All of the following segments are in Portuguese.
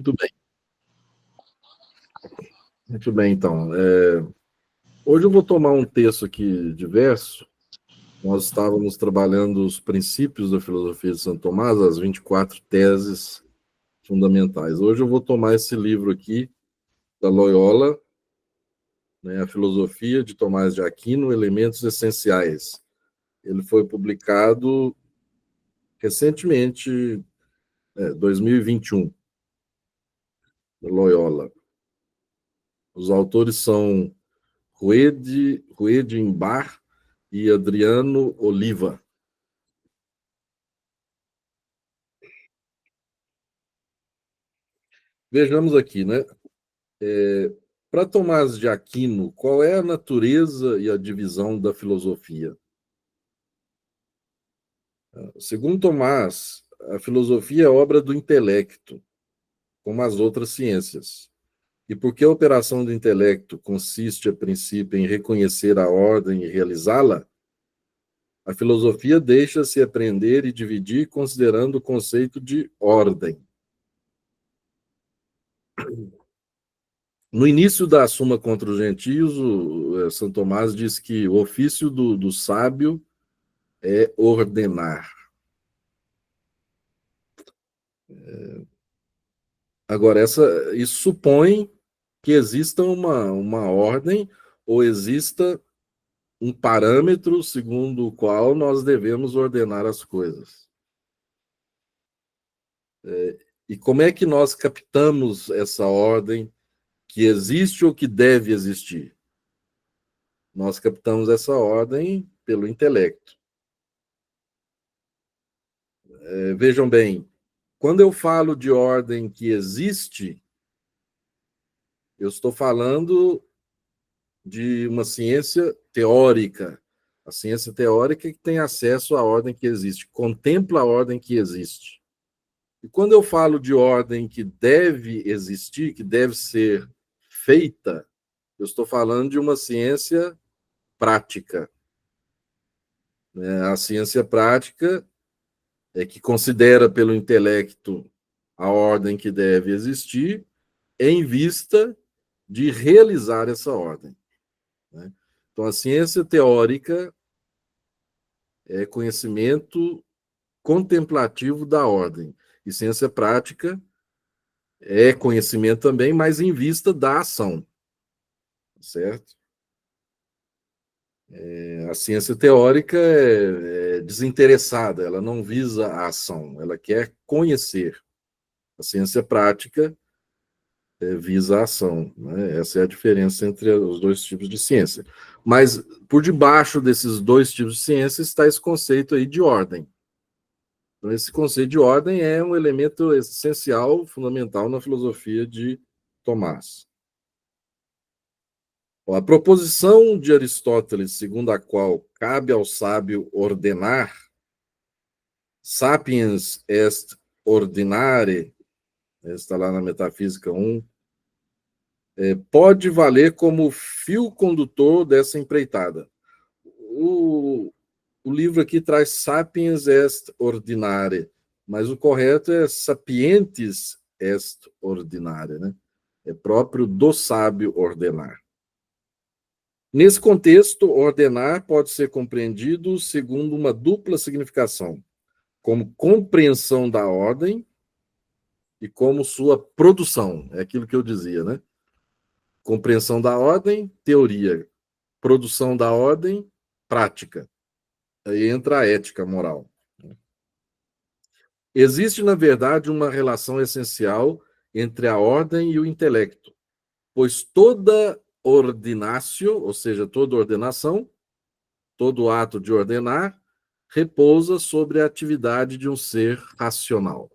Muito bem. Muito bem, então. Hoje eu vou tomar um texto aqui diverso. Nós estávamos trabalhando os princípios da filosofia de Santo Tomás, as 24 teses fundamentais. Hoje eu vou tomar esse livro aqui, da Loyola, né, A Filosofia de Tomás de Aquino, Elementos Essenciais. Ele foi publicado recentemente, 2021, da Loyola. Os autores são Ruedi Imbar e Adriano Oliva. Vejamos aqui, né? Para Tomás de Aquino, qual é a natureza e a divisão da filosofia? Segundo Tomás, a filosofia é obra do intelecto, como as outras ciências. E porque a operação do intelecto consiste, a princípio, em reconhecer a ordem e realizá-la, a filosofia deixa-se aprender e dividir considerando o conceito de ordem. No início da Suma contra os Gentios, São Tomás diz que o ofício do sábio é ordenar. Agora, isso supõe que exista uma ordem ou exista um parâmetro segundo o qual nós devemos ordenar as coisas. E como é que nós captamos essa ordem que existe ou que deve existir? Nós captamos essa ordem pelo intelecto. Vejam bem, quando eu falo de ordem que existe, eu estou falando de uma ciência teórica. A ciência teórica que tem acesso à ordem que existe, contempla a ordem que existe. E quando eu falo de ordem que deve existir, que deve ser feita, eu estou falando de uma ciência prática. A ciência prática é que considera pelo intelecto a ordem que deve existir em vista de realizar essa ordem. Então, a ciência teórica é conhecimento contemplativo da ordem. E ciência prática é conhecimento também, mas em vista da ação. Certo? A ciência teórica é desinteressada, ela não visa a ação, ela quer conhecer. A ciência prática visa a ação. Né? Essa é a diferença entre os dois tipos de ciência. Mas, por debaixo desses dois tipos de ciência, está esse conceito aí de ordem. Então, esse conceito de ordem é um elemento essencial, fundamental na filosofia de Tomás. A proposição de Aristóteles, segundo a qual cabe ao sábio ordenar, sapiens est ordinare, está lá na Metafísica 1, pode valer como fio condutor dessa empreitada. O livro aqui traz sapiens est ordinare, mas o correto é sapientes est ordinare, né? É próprio do sábio ordenar. Nesse contexto, ordenar pode ser compreendido segundo uma dupla significação, como compreensão da ordem e como sua produção. É aquilo que eu dizia, né? Compreensão da ordem, teoria. Produção da ordem, prática. Aí entra a ética moral. Existe, na verdade, uma relação essencial entre a ordem e o intelecto, pois toda ordinácio, ou seja, toda ordenação, todo ato de ordenar, repousa sobre a atividade de um ser racional.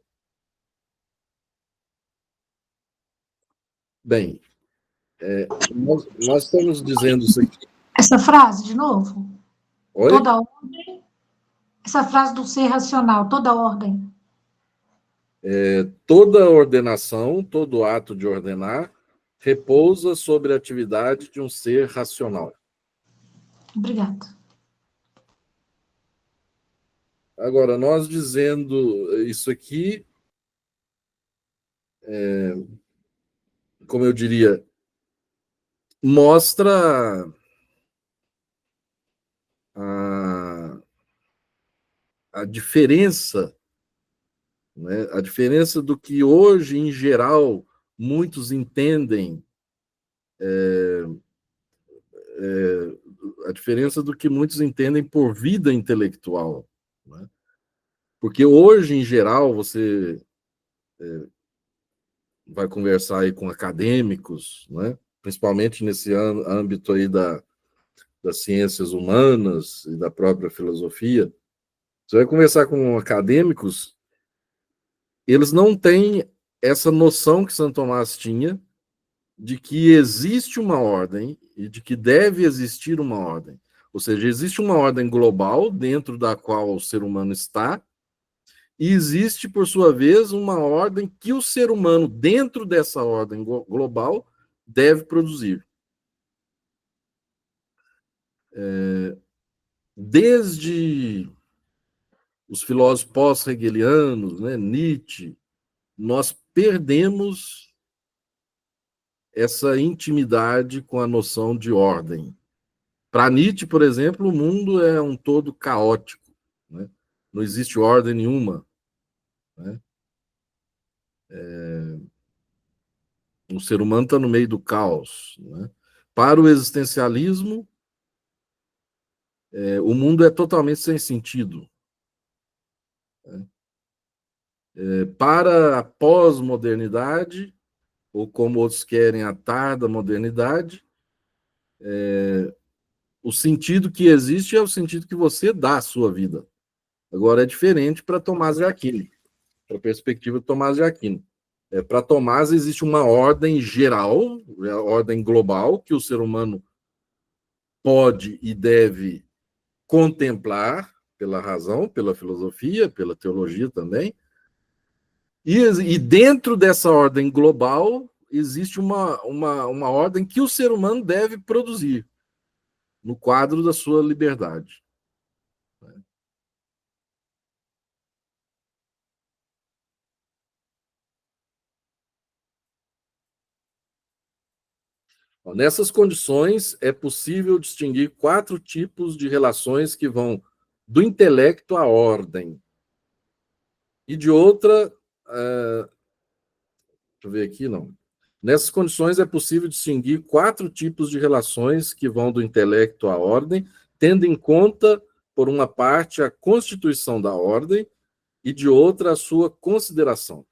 Bem, nós estamos dizendo isso aqui. Essa frase, de novo? Oi? Toda ordem. Essa frase do ser racional, toda ordem. Toda ordenação, todo ato de ordenar, repousa sobre a atividade de um ser racional. Obrigada. Agora, nós dizendo isso aqui, como eu diria, mostra a diferença, né? A diferença do que hoje, em geral, muitos entendem, a diferença do que muitos entendem por vida intelectual, né? Porque hoje, em geral, você vai conversar aí com acadêmicos, né? Principalmente nesse âmbito aí das ciências humanas e da própria filosofia, você vai conversar com acadêmicos, eles não têm essa noção que Santo Tomás tinha de que existe uma ordem e de que deve existir uma ordem. Ou seja, existe uma ordem global dentro da qual o ser humano está, e existe, por sua vez, uma ordem que o ser humano, dentro dessa ordem global, deve produzir. Desde os filósofos pós-hegelianos, né, Nietzsche, nós perdemos essa intimidade com a noção de ordem. Para Nietzsche, por exemplo, o mundo é um todo caótico, né? Não existe ordem nenhuma, né? O ser humano está no meio do caos, né? Para o existencialismo, o mundo é totalmente sem sentido. Para a pós-modernidade, ou como outros querem, a tarda modernidade, o sentido que existe é o sentido que você dá à sua vida. Agora, é diferente para Tomás de Aquino, para a perspectiva de Tomás de Aquino. Para Tomás, existe uma ordem geral, a ordem global, que o ser humano pode e deve contemplar pela razão, pela filosofia, pela teologia também. E dentro dessa ordem global, existe uma ordem que o ser humano deve produzir no quadro da sua liberdade. Nessas condições, é possível distinguir 4 tipos de relações que vão do intelecto à ordem. E de outra, deixa eu ver aqui, não. Nessas condições, é possível distinguir 4 tipos de relações que vão do intelecto à ordem, tendo em conta, por uma parte, a constituição da ordem e, de outra, a sua consideração.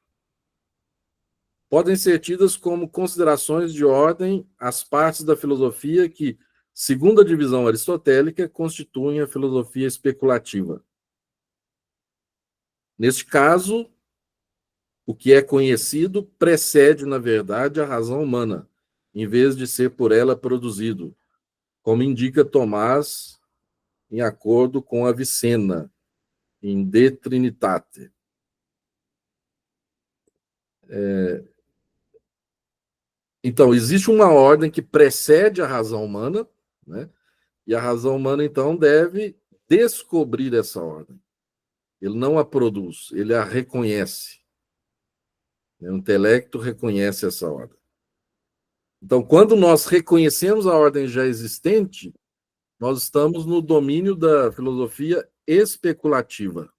Podem ser tidas como considerações de ordem as partes da filosofia que, segundo a divisão aristotélica, constituem a filosofia especulativa. Neste caso, o que é conhecido precede, na verdade, a razão humana, em vez de ser por ela produzido, como indica Tomás em acordo com Avicena, em De Trinitate. Então, existe uma ordem que precede a razão humana, né? E a razão humana, então, deve descobrir essa ordem. Ele não a produz, ele a reconhece. O intelecto reconhece essa ordem. Então, quando nós reconhecemos a ordem já existente, nós estamos no domínio da filosofia especulativa.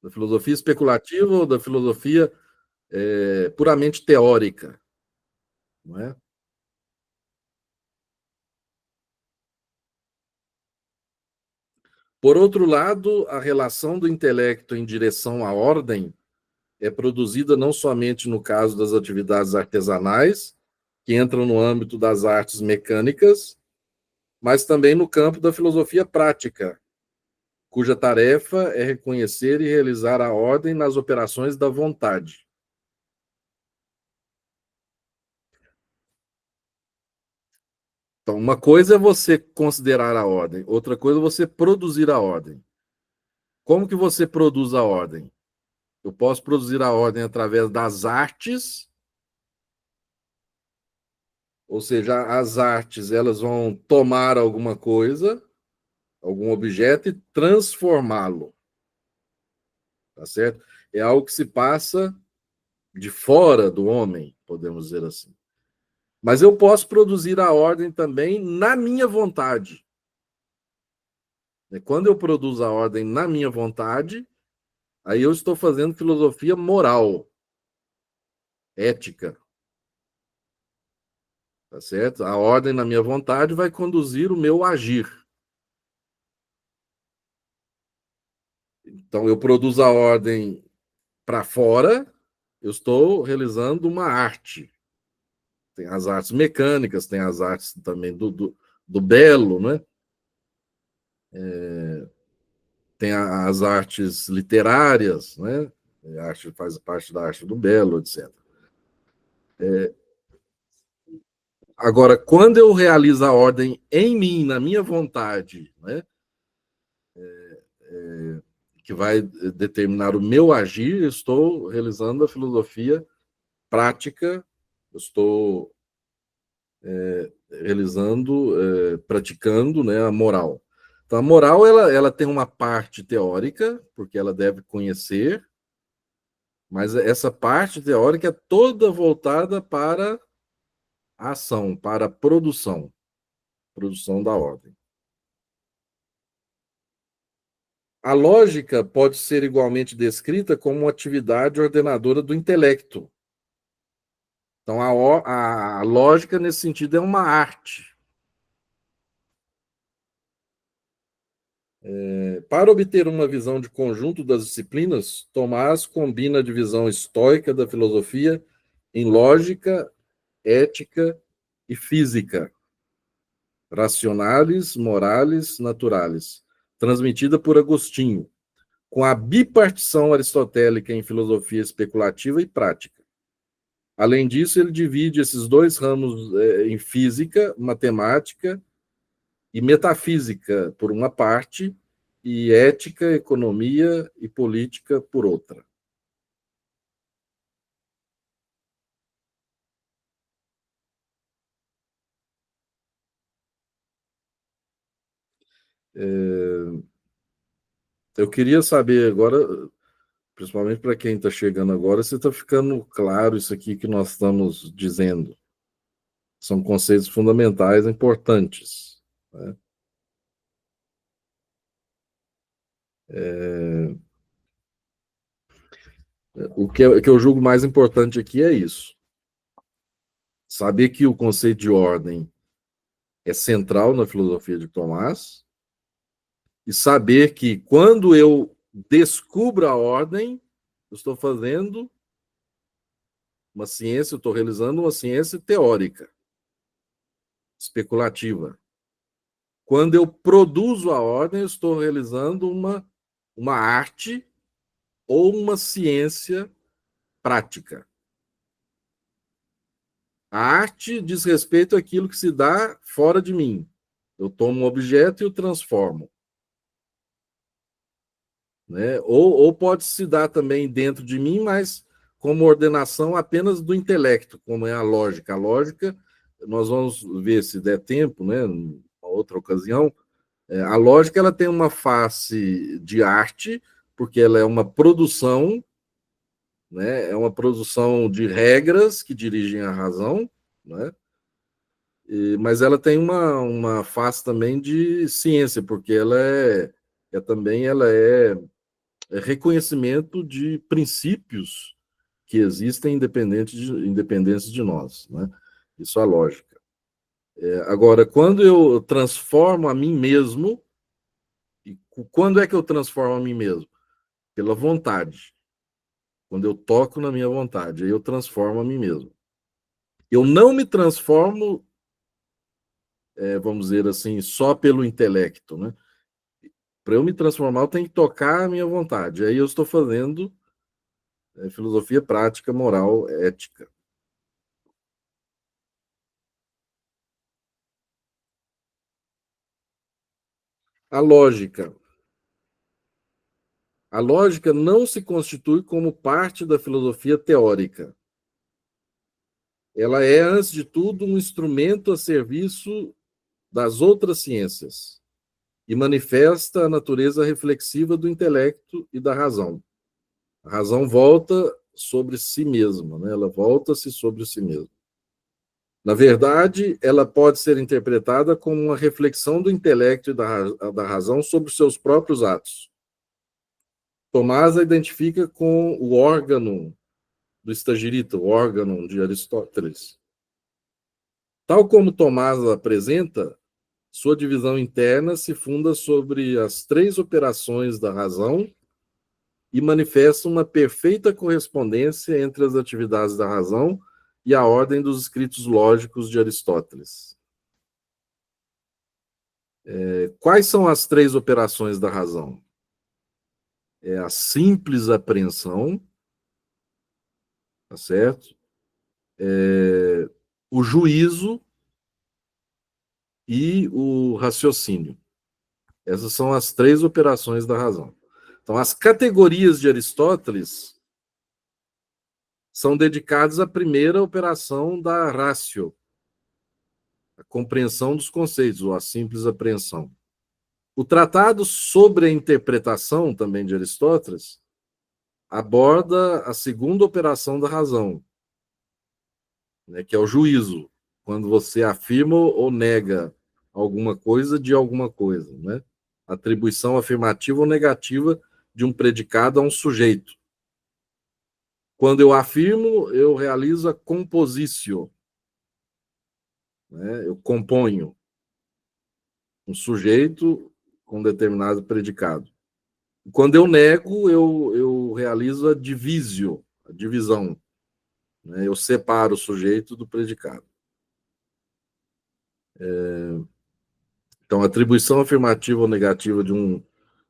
Da filosofia especulativa ou da filosofia puramente teórica, não é? Por outro lado, a relação do intelecto em direção à ordem é produzida não somente no caso das atividades artesanais, que entram no âmbito das artes mecânicas, mas também no campo da filosofia prática, cuja tarefa é reconhecer e realizar a ordem nas operações da vontade. Então, uma coisa é você considerar a ordem, outra coisa é você produzir a ordem. Como que você produz a ordem? Eu posso produzir a ordem através das artes, ou seja, as artes elas vão tomar alguma coisa, algum objeto e transformá-lo. tá certo? É algo que se passa de fora do homem, podemos dizer assim. Mas eu posso produzir a ordem também na minha vontade. Quando eu produzo a ordem na minha vontade, aí eu estou fazendo filosofia moral, ética, tá certo? A ordem na minha vontade vai conduzir o meu agir. Então, eu produzo a ordem para fora, eu estou realizando uma arte. Tem as artes mecânicas, tem as artes também do belo, né? Tem as artes literárias, né? A arte faz parte da arte do belo, etc. Agora, quando eu realizo a ordem em mim, na minha vontade, né? Que vai determinar o meu agir, eu estou realizando a filosofia prática, eu estou realizando, praticando, né, a moral. Então, a moral ela tem uma parte teórica, porque ela deve conhecer, mas essa parte teórica é toda voltada para a ação, para a produção da ordem. A lógica pode ser igualmente descrita como uma atividade ordenadora do intelecto. Então, a lógica, nesse sentido, é uma arte. Para obter uma visão de conjunto das disciplinas, Tomás combina a divisão estoica da filosofia em lógica, ética e física, racionales, morales, naturales, transmitida por Agostinho, com a bipartição aristotélica em filosofia especulativa e prática. Além disso, ele divide esses dois ramos em física, matemática e metafísica, por uma parte, e ética, economia e política, por outra. Eu queria saber agora, principalmente para quem está chegando agora, se está ficando claro isso aqui que nós estamos dizendo. São conceitos fundamentais, importantes. Né? Que eu julgo mais importante aqui é isso. Saber que o conceito de ordem é central na filosofia de Tomás, e saber que quando eu descubro a ordem, eu estou fazendo uma ciência, eu estou realizando uma ciência teórica, especulativa. Quando eu produzo a ordem, eu estou realizando uma arte ou uma ciência prática. A arte diz respeito àquilo que se dá fora de mim. Eu tomo um objeto e o transformo. Né? Ou pode se dar também dentro de mim, mas como ordenação apenas do intelecto, como é a lógica. A lógica, nós vamos ver se der tempo, né, em outra ocasião, a lógica ela tem uma face de arte, porque ela é uma produção, né, é uma produção de regras que dirigem a razão, né, mas ela tem uma face também de ciência, porque ela é reconhecimento de princípios que existem independentes de nós. Né? Isso é a lógica. Agora, quando eu transformo a mim mesmo, e quando é que eu transformo a mim mesmo? Pela vontade. Quando eu toco na minha vontade, aí eu transformo a mim mesmo. Eu não me transformo, vamos dizer assim, só pelo intelecto. Né? Para eu me transformar, eu tenho que tocar a minha vontade. Aí eu estou fazendo filosofia prática, moral, ética. A lógica. A lógica não se constitui como parte da filosofia teórica. Ela é, antes de tudo, um instrumento a serviço das outras ciências e manifesta a natureza reflexiva do intelecto e da razão. A razão volta sobre si mesma, né? Ela volta-se sobre si mesma. Na verdade, ela pode ser interpretada como uma reflexão do intelecto e da razão sobre os seus próprios atos. Tomás a identifica com o órgão do Estagirita, o órgão de Aristóteles. Tal como Tomás apresenta, sua divisão interna se funda sobre as 3 operações da razão e manifesta uma perfeita correspondência entre as atividades da razão e a ordem dos escritos lógicos de Aristóteles. Quais são as 3 operações da razão? É a simples apreensão, tá certo? O juízo e o raciocínio. Essas são as 3 operações da razão. Então, as categorias de Aristóteles são dedicadas à primeira operação da ratio, a compreensão dos conceitos, ou a simples apreensão. O tratado sobre a interpretação, também de Aristóteles, aborda a segunda operação da razão, né, que é o juízo, quando você afirma ou nega alguma coisa de alguma coisa, né? Atribuição afirmativa ou negativa de um predicado a um sujeito. Quando eu afirmo, eu realizo a compositio, né? Eu componho um sujeito com determinado predicado. Quando eu nego, eu realizo a divisio, a divisão, né? Eu separo o sujeito do predicado. Então, atribuição afirmativa ou negativa de um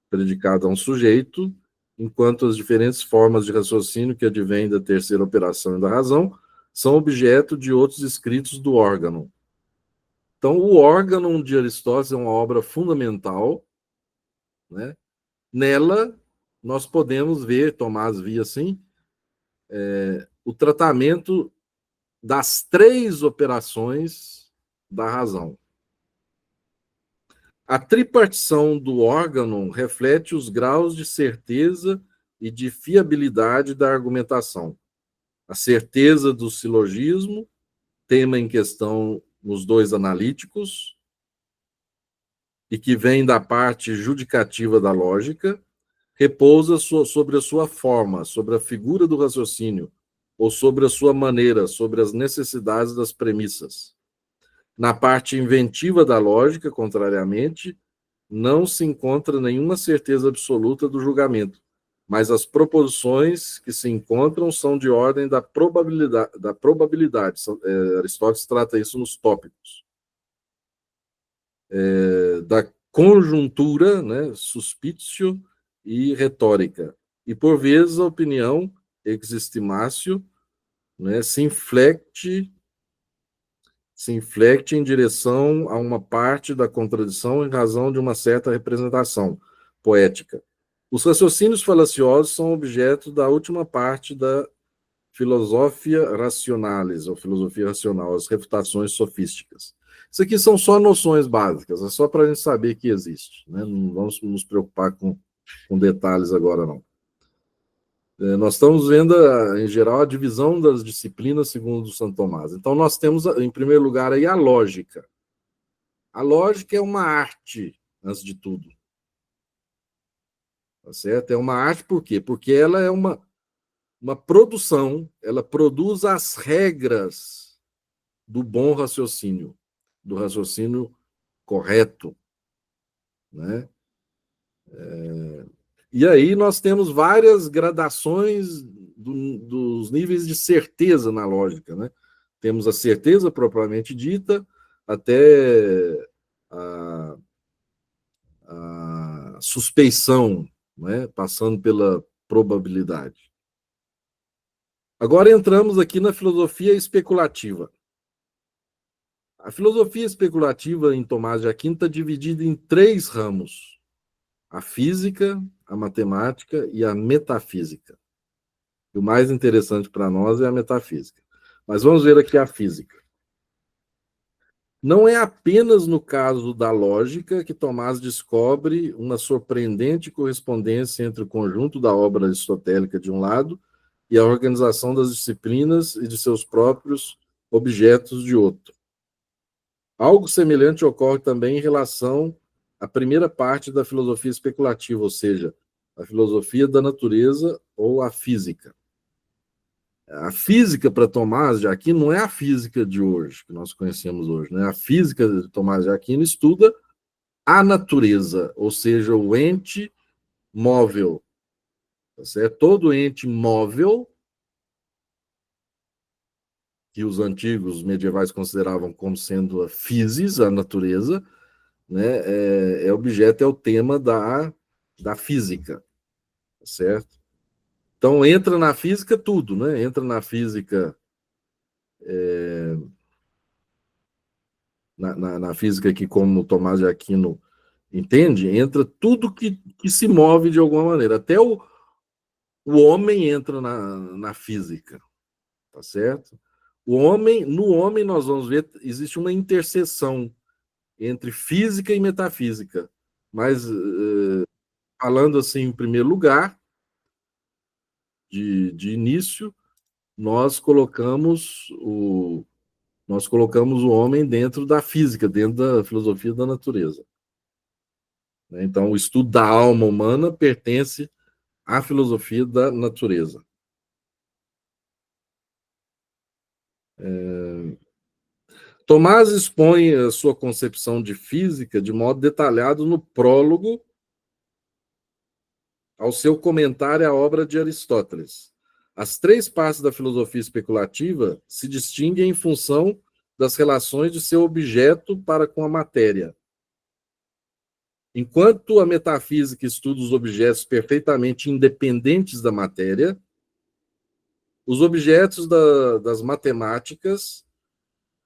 predicado a um sujeito, enquanto as diferentes formas de raciocínio que advêm da terceira operação e da razão são objeto de outros escritos do órgão. Então, o órgão de Aristóteles é uma obra fundamental, né? Nela, nós podemos ver, Tomás via assim, o tratamento das 3 operações da razão. A tripartição do órgão reflete os graus de certeza e de fiabilidade da argumentação. A certeza do silogismo, tema em questão nos 2 analíticos, e que vem da parte judicativa da lógica, repousa sobre a sua forma, sobre a figura do raciocínio, ou sobre a sua maneira, sobre as necessidades das premissas. Na parte inventiva da lógica, contrariamente, não se encontra nenhuma certeza absoluta do julgamento, mas as proposições que se encontram são de ordem da probabilidade. Aristóteles trata isso nos tópicos. Da conjuntura, né, suspitio e retórica. E, por vezes, a opinião, existimatio, né, se inflecte em direção a uma parte da contradição em razão de uma certa representação poética. Os raciocínios falaciosos são objeto da última parte da filosofia rationalis, ou filosofia racional, as refutações sofísticas. Isso aqui são só noções básicas, é só para a gente saber que existe, né? Não vamos nos preocupar com detalhes agora, não. Nós estamos vendo, em geral, a divisão das disciplinas segundo Santo Tomás. Então, nós temos, em primeiro lugar, aí a lógica. A lógica é uma arte, antes de tudo. Tá certo? É uma arte por quê? Porque ela é uma produção, ela produz as regras do bom raciocínio, do raciocínio correto, né? E aí nós temos várias gradações dos níveis de certeza na lógica, né? Temos a certeza propriamente dita, até a suspeição, né? Passando pela probabilidade. Agora entramos aqui na filosofia especulativa. A filosofia especulativa em Tomás de Aquino está dividida em 3 ramos: a física, a matemática e a metafísica. E o mais interessante para nós é a metafísica. Mas vamos ver aqui a física. Não é apenas no caso da lógica que Tomás descobre uma surpreendente correspondência entre o conjunto da obra aristotélica de um lado e a organização das disciplinas e de seus próprios objetos de outro. Algo semelhante ocorre também em relação à primeira parte da filosofia especulativa, ou seja, a filosofia da natureza ou a física. A física para Tomás de Aquino não é a física de hoje, que nós conhecemos hoje. Né? A física de Tomás de Aquino estuda a natureza, ou seja, o ente móvel. Tá certo? Todo ente móvel, que os antigos medievais consideravam como sendo a physis, a natureza, né? Objeto, é o tema da física. Tá certo? Então, entra na física tudo, né? Entra na física... Na física que, como Tomás de Aquino entende, entra tudo que se move de alguma maneira. Até o homem entra na física, tá certo? No homem, nós vamos ver, existe uma interseção entre física e metafísica. Mas, falando assim, em primeiro lugar, de início, nós colocamos o homem dentro da física, dentro da filosofia da natureza. Então, o estudo da alma humana pertence à filosofia da natureza. Tomás expõe a sua concepção de física de modo detalhado no prólogo ao seu comentário à obra de Aristóteles. As três partes da filosofia especulativa se distinguem em função das relações de seu objeto para com a matéria. Enquanto a metafísica estuda os objetos perfeitamente independentes da matéria, os objetos das matemáticas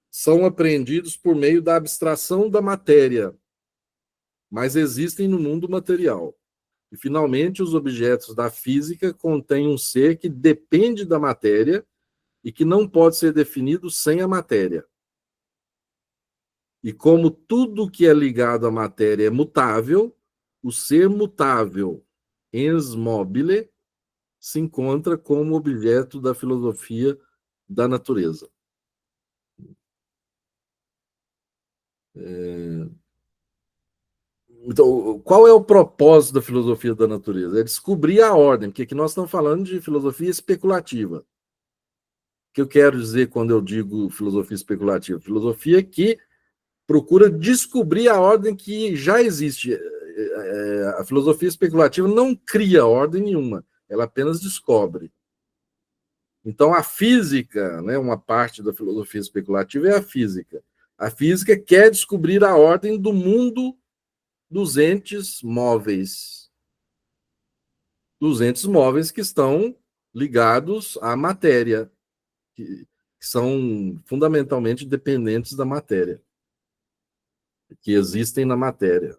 são apreendidos por meio da abstração da matéria, mas existem no mundo material. E, finalmente, os objetos da física contêm um ser que depende da matéria e que não pode ser definido sem a matéria. E como tudo que é ligado à matéria é mutável, o ser mutável, ens mobile, se encontra como objeto da filosofia da natureza. Então, qual é o propósito da filosofia da natureza? É descobrir a ordem, porque aqui nós estamos falando de filosofia especulativa. O que eu quero dizer quando eu digo filosofia especulativa? Filosofia que procura descobrir a ordem que já existe. A filosofia especulativa não cria ordem nenhuma, ela apenas descobre. Então, a física, né, uma parte da filosofia especulativa é a física. A física quer descobrir a ordem do mundo dos entes móveis. Dos entes móveis que estão ligados à matéria, que são fundamentalmente dependentes da matéria, que existem na matéria.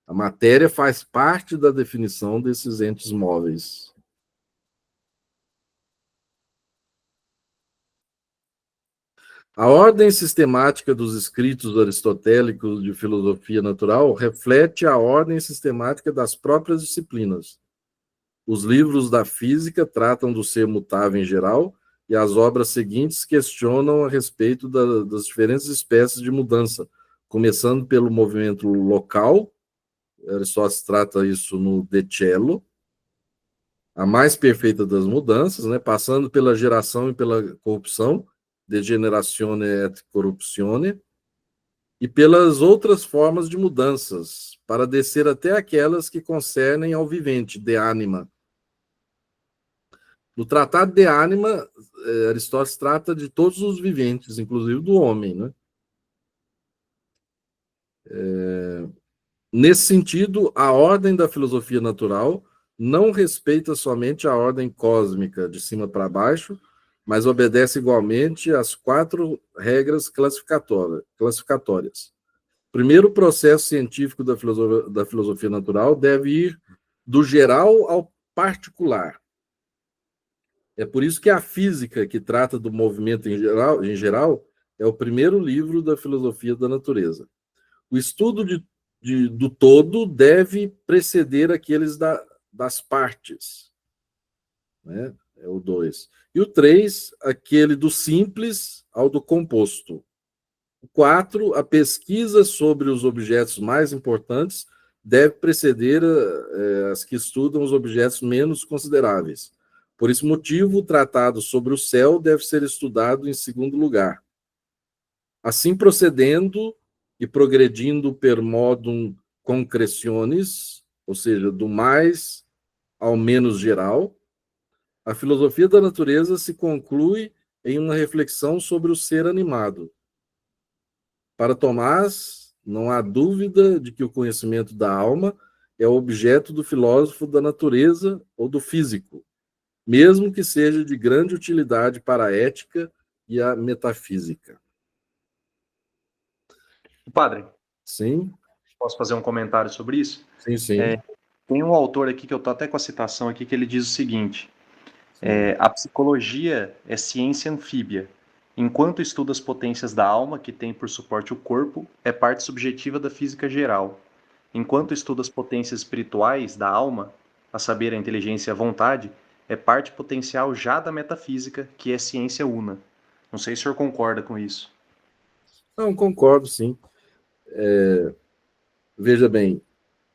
A matéria faz parte da definição desses entes móveis. A ordem sistemática dos escritos aristotélicos de filosofia natural reflete a ordem sistemática das próprias disciplinas. Os livros da física tratam do ser mutável em geral, e as obras seguintes questionam a respeito das diferentes espécies de mudança, começando pelo movimento local, Aristóteles trata isso no De Cello, a mais perfeita das mudanças, né, passando pela geração e pela corrupção, degeneratione et corruptione, e pelas outras formas de mudanças, para descer até aquelas que concernem ao vivente, de ânima. No Tratado de Ânima, Aristóteles trata de todos os viventes, inclusive do homem. Né? Nesse sentido, a ordem da filosofia natural não respeita somente a ordem cósmica de cima para baixo, mas obedece igualmente às 4 regras classificatórias. Primeiro, o processo científico da filosofia natural deve ir do geral ao particular. É por isso que a física, que trata do movimento em geral é o primeiro livro da filosofia da natureza. O estudo do todo deve preceder aqueles das partes, né? É o 2. E o 3, aquele do simples ao do composto. O 4, a pesquisa sobre os objetos mais importantes deve preceder as que estudam os objetos menos consideráveis. Por esse motivo, o tratado sobre o céu deve ser estudado em segundo lugar. Assim procedendo e progredindo per modum concretionis, ou seja, do mais ao menos geral, a filosofia da natureza se conclui em uma reflexão sobre o ser animado. Para Tomás, não há dúvida de que o conhecimento da alma é o objeto do filósofo da natureza ou do físico, mesmo que seja de grande utilidade para a ética e a metafísica. Padre, Sim, posso fazer um comentário sobre isso? sim, sim. Tem um autor aqui, que eu estou até com a citação aqui, que ele diz o seguinte: a psicologia é ciência anfíbia. Enquanto estuda as potências da alma, que tem por suporte o corpo, é parte subjetiva da física geral. Enquanto estuda as potências espirituais da alma, a saber, a inteligência e a vontade, é parte potencial já da metafísica, que é ciência una. Não sei se o senhor concorda com isso. Não, concordo, sim. Veja bem,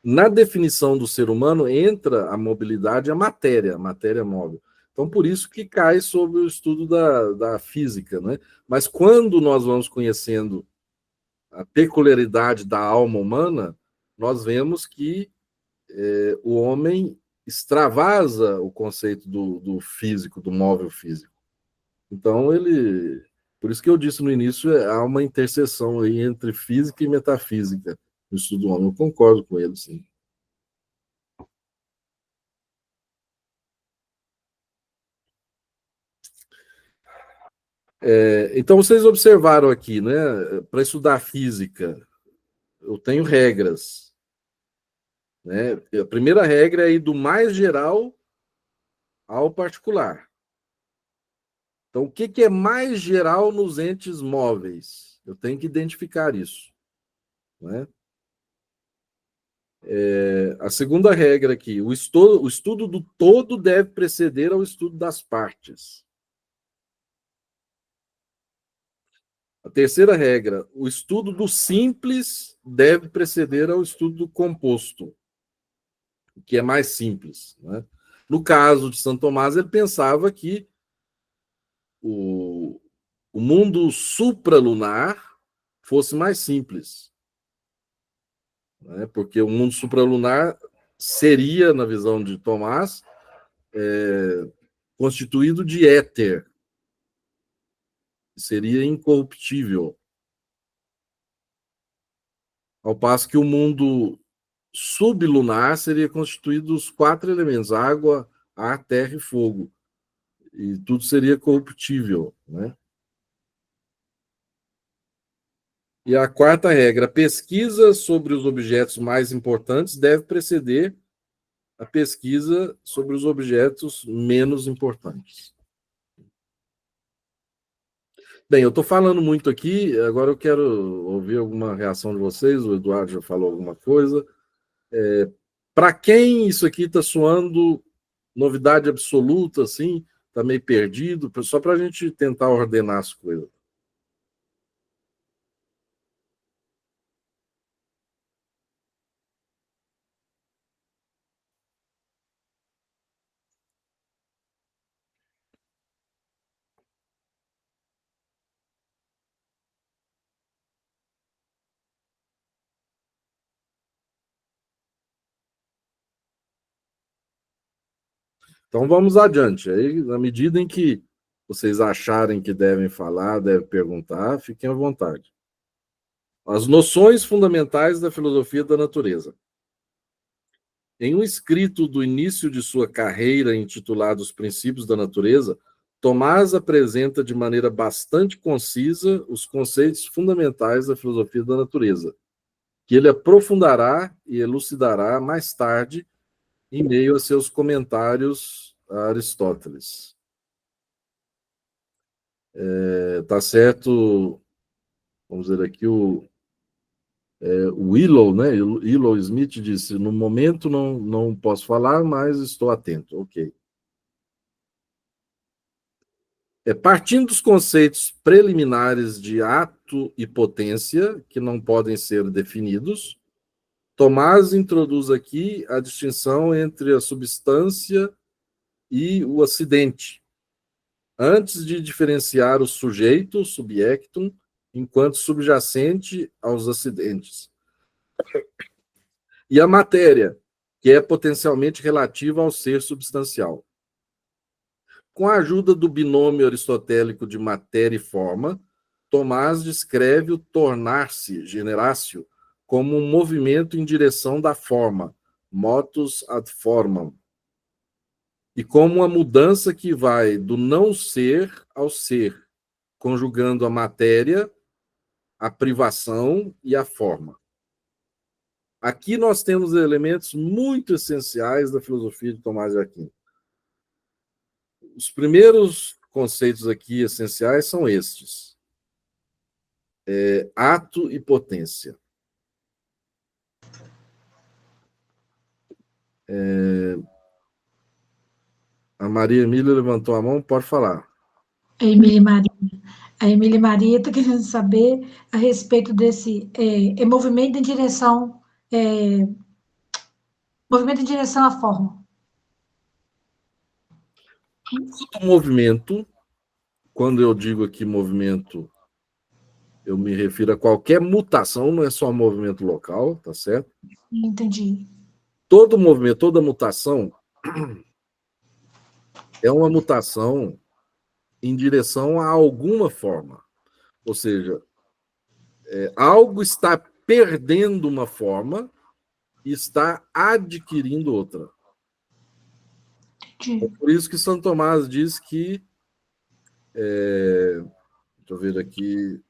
na definição do ser humano entra a mobilidade e a matéria móvel. Então, por isso que cai sobre o estudo da física, né? Mas quando nós vamos conhecendo a peculiaridade da alma humana, nós vemos que o homem extravasa o conceito do físico, do móvel físico. Então, por isso que eu disse no início, há uma interseção aí entre física e metafísica no estudo do homem. Eu concordo com ele, sim. Então, vocês observaram aqui, né? Para estudar física, eu tenho regras. Né? A primeira regra é ir do mais geral ao particular. Então, o que é mais geral nos entes móveis? Eu tenho que identificar isso. Né? A segunda regra aqui, o estudo do todo deve preceder ao estudo das partes. A terceira regra, o estudo do simples deve preceder ao estudo do composto, que é mais simples. Né? No caso de Santo Tomás, ele pensava que o mundo supralunar fosse mais simples. Né? Porque o mundo supralunar seria, na visão de Tomás, constituído de éter, seria incorruptível. Ao passo que o mundo sublunar seria constituído dos 4 elementos: água, ar, terra e fogo. E tudo seria corruptível. Né? E a quarta regra, a pesquisa sobre os objetos mais importantes deve preceder a pesquisa sobre os objetos menos importantes. Bem, eu estou falando muito aqui, agora eu quero ouvir alguma reação de vocês. O Eduardo já falou alguma coisa. Para quem isso aqui está soando novidade absoluta, assim, está meio perdido, só para a gente tentar ordenar as coisas. Então vamos adiante. Aí, na medida em que vocês acharem que devem falar, devem perguntar, fiquem à vontade. As noções fundamentais da filosofia da natureza. Em um escrito do início de sua carreira intitulado Os Princípios da Natureza, Tomás apresenta de maneira bastante concisa os conceitos fundamentais da filosofia da natureza, que ele aprofundará e elucidará mais tarde em meio a seus comentários a Aristóteles. Tá certo, vamos ver aqui, o Willow, né? Willow Smith disse: no momento não posso falar, mas estou atento. Ok. Partindo dos conceitos preliminares de ato e potência, que não podem ser definidos, Tomás introduz aqui a distinção entre a substância e o acidente, antes de diferenciar o sujeito, subjectum, enquanto subjacente aos acidentes, e a matéria, que é potencialmente relativa ao ser substancial. Com a ajuda do binômio aristotélico de matéria e forma, Tomás descreve o tornar-se, generatio, como um movimento em direção da forma, motus ad formam, e como uma mudança que vai do não ser ao ser, conjugando a matéria, a privação e a forma. Aqui nós temos elementos muito essenciais da filosofia de Tomás de Aquino. Os primeiros conceitos aqui essenciais são estes: ato e potência. A Maria Emília levantou a mão, pode falar. A Emília Maria. A Emília Maria está querendo saber a respeito desse movimento em direção, movimento em direção à forma. O movimento, quando eu digo aqui movimento, eu me refiro a qualquer mutação, não é só movimento local, tá certo? Entendi. Todo movimento, toda mutação é uma mutação em direção a alguma forma. Ou seja, algo está perdendo uma forma e está adquirindo outra. Entendi. Por isso que Santo Tomás diz que... deixa eu ver aqui...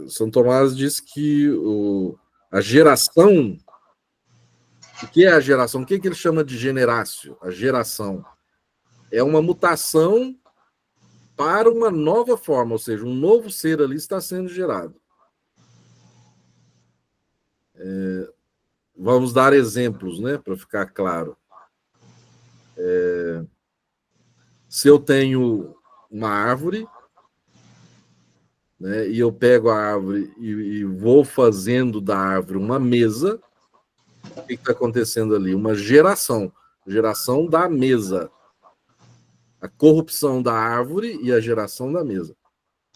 São Tomás diz que a geração... O que é a geração? O que ele chama de generatio? A geração é uma mutação para uma nova forma, ou seja, um novo ser ali está sendo gerado. Vamos dar exemplos, né, para ficar claro. Se eu tenho uma árvore, né, e eu pego a árvore e vou fazendo da árvore uma mesa, o que está acontecendo ali? Uma geração da mesa. A corrupção da árvore e a geração da mesa.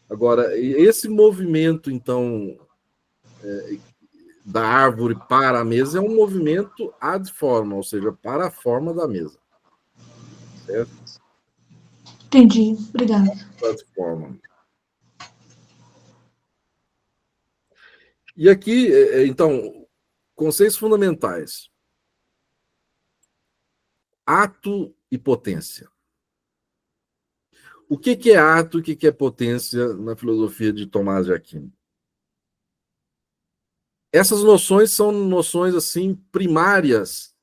Agora, esse movimento, então, da árvore para a mesa é um movimento ad forma, ou seja, para a forma da mesa. Certo? Entendi, obrigada. Ad forma. E aqui, então, conceitos fundamentais. Ato e potência. O que é ato e o que é potência na filosofia de Tomás de Aquino? Essas noções são noções assim primárias,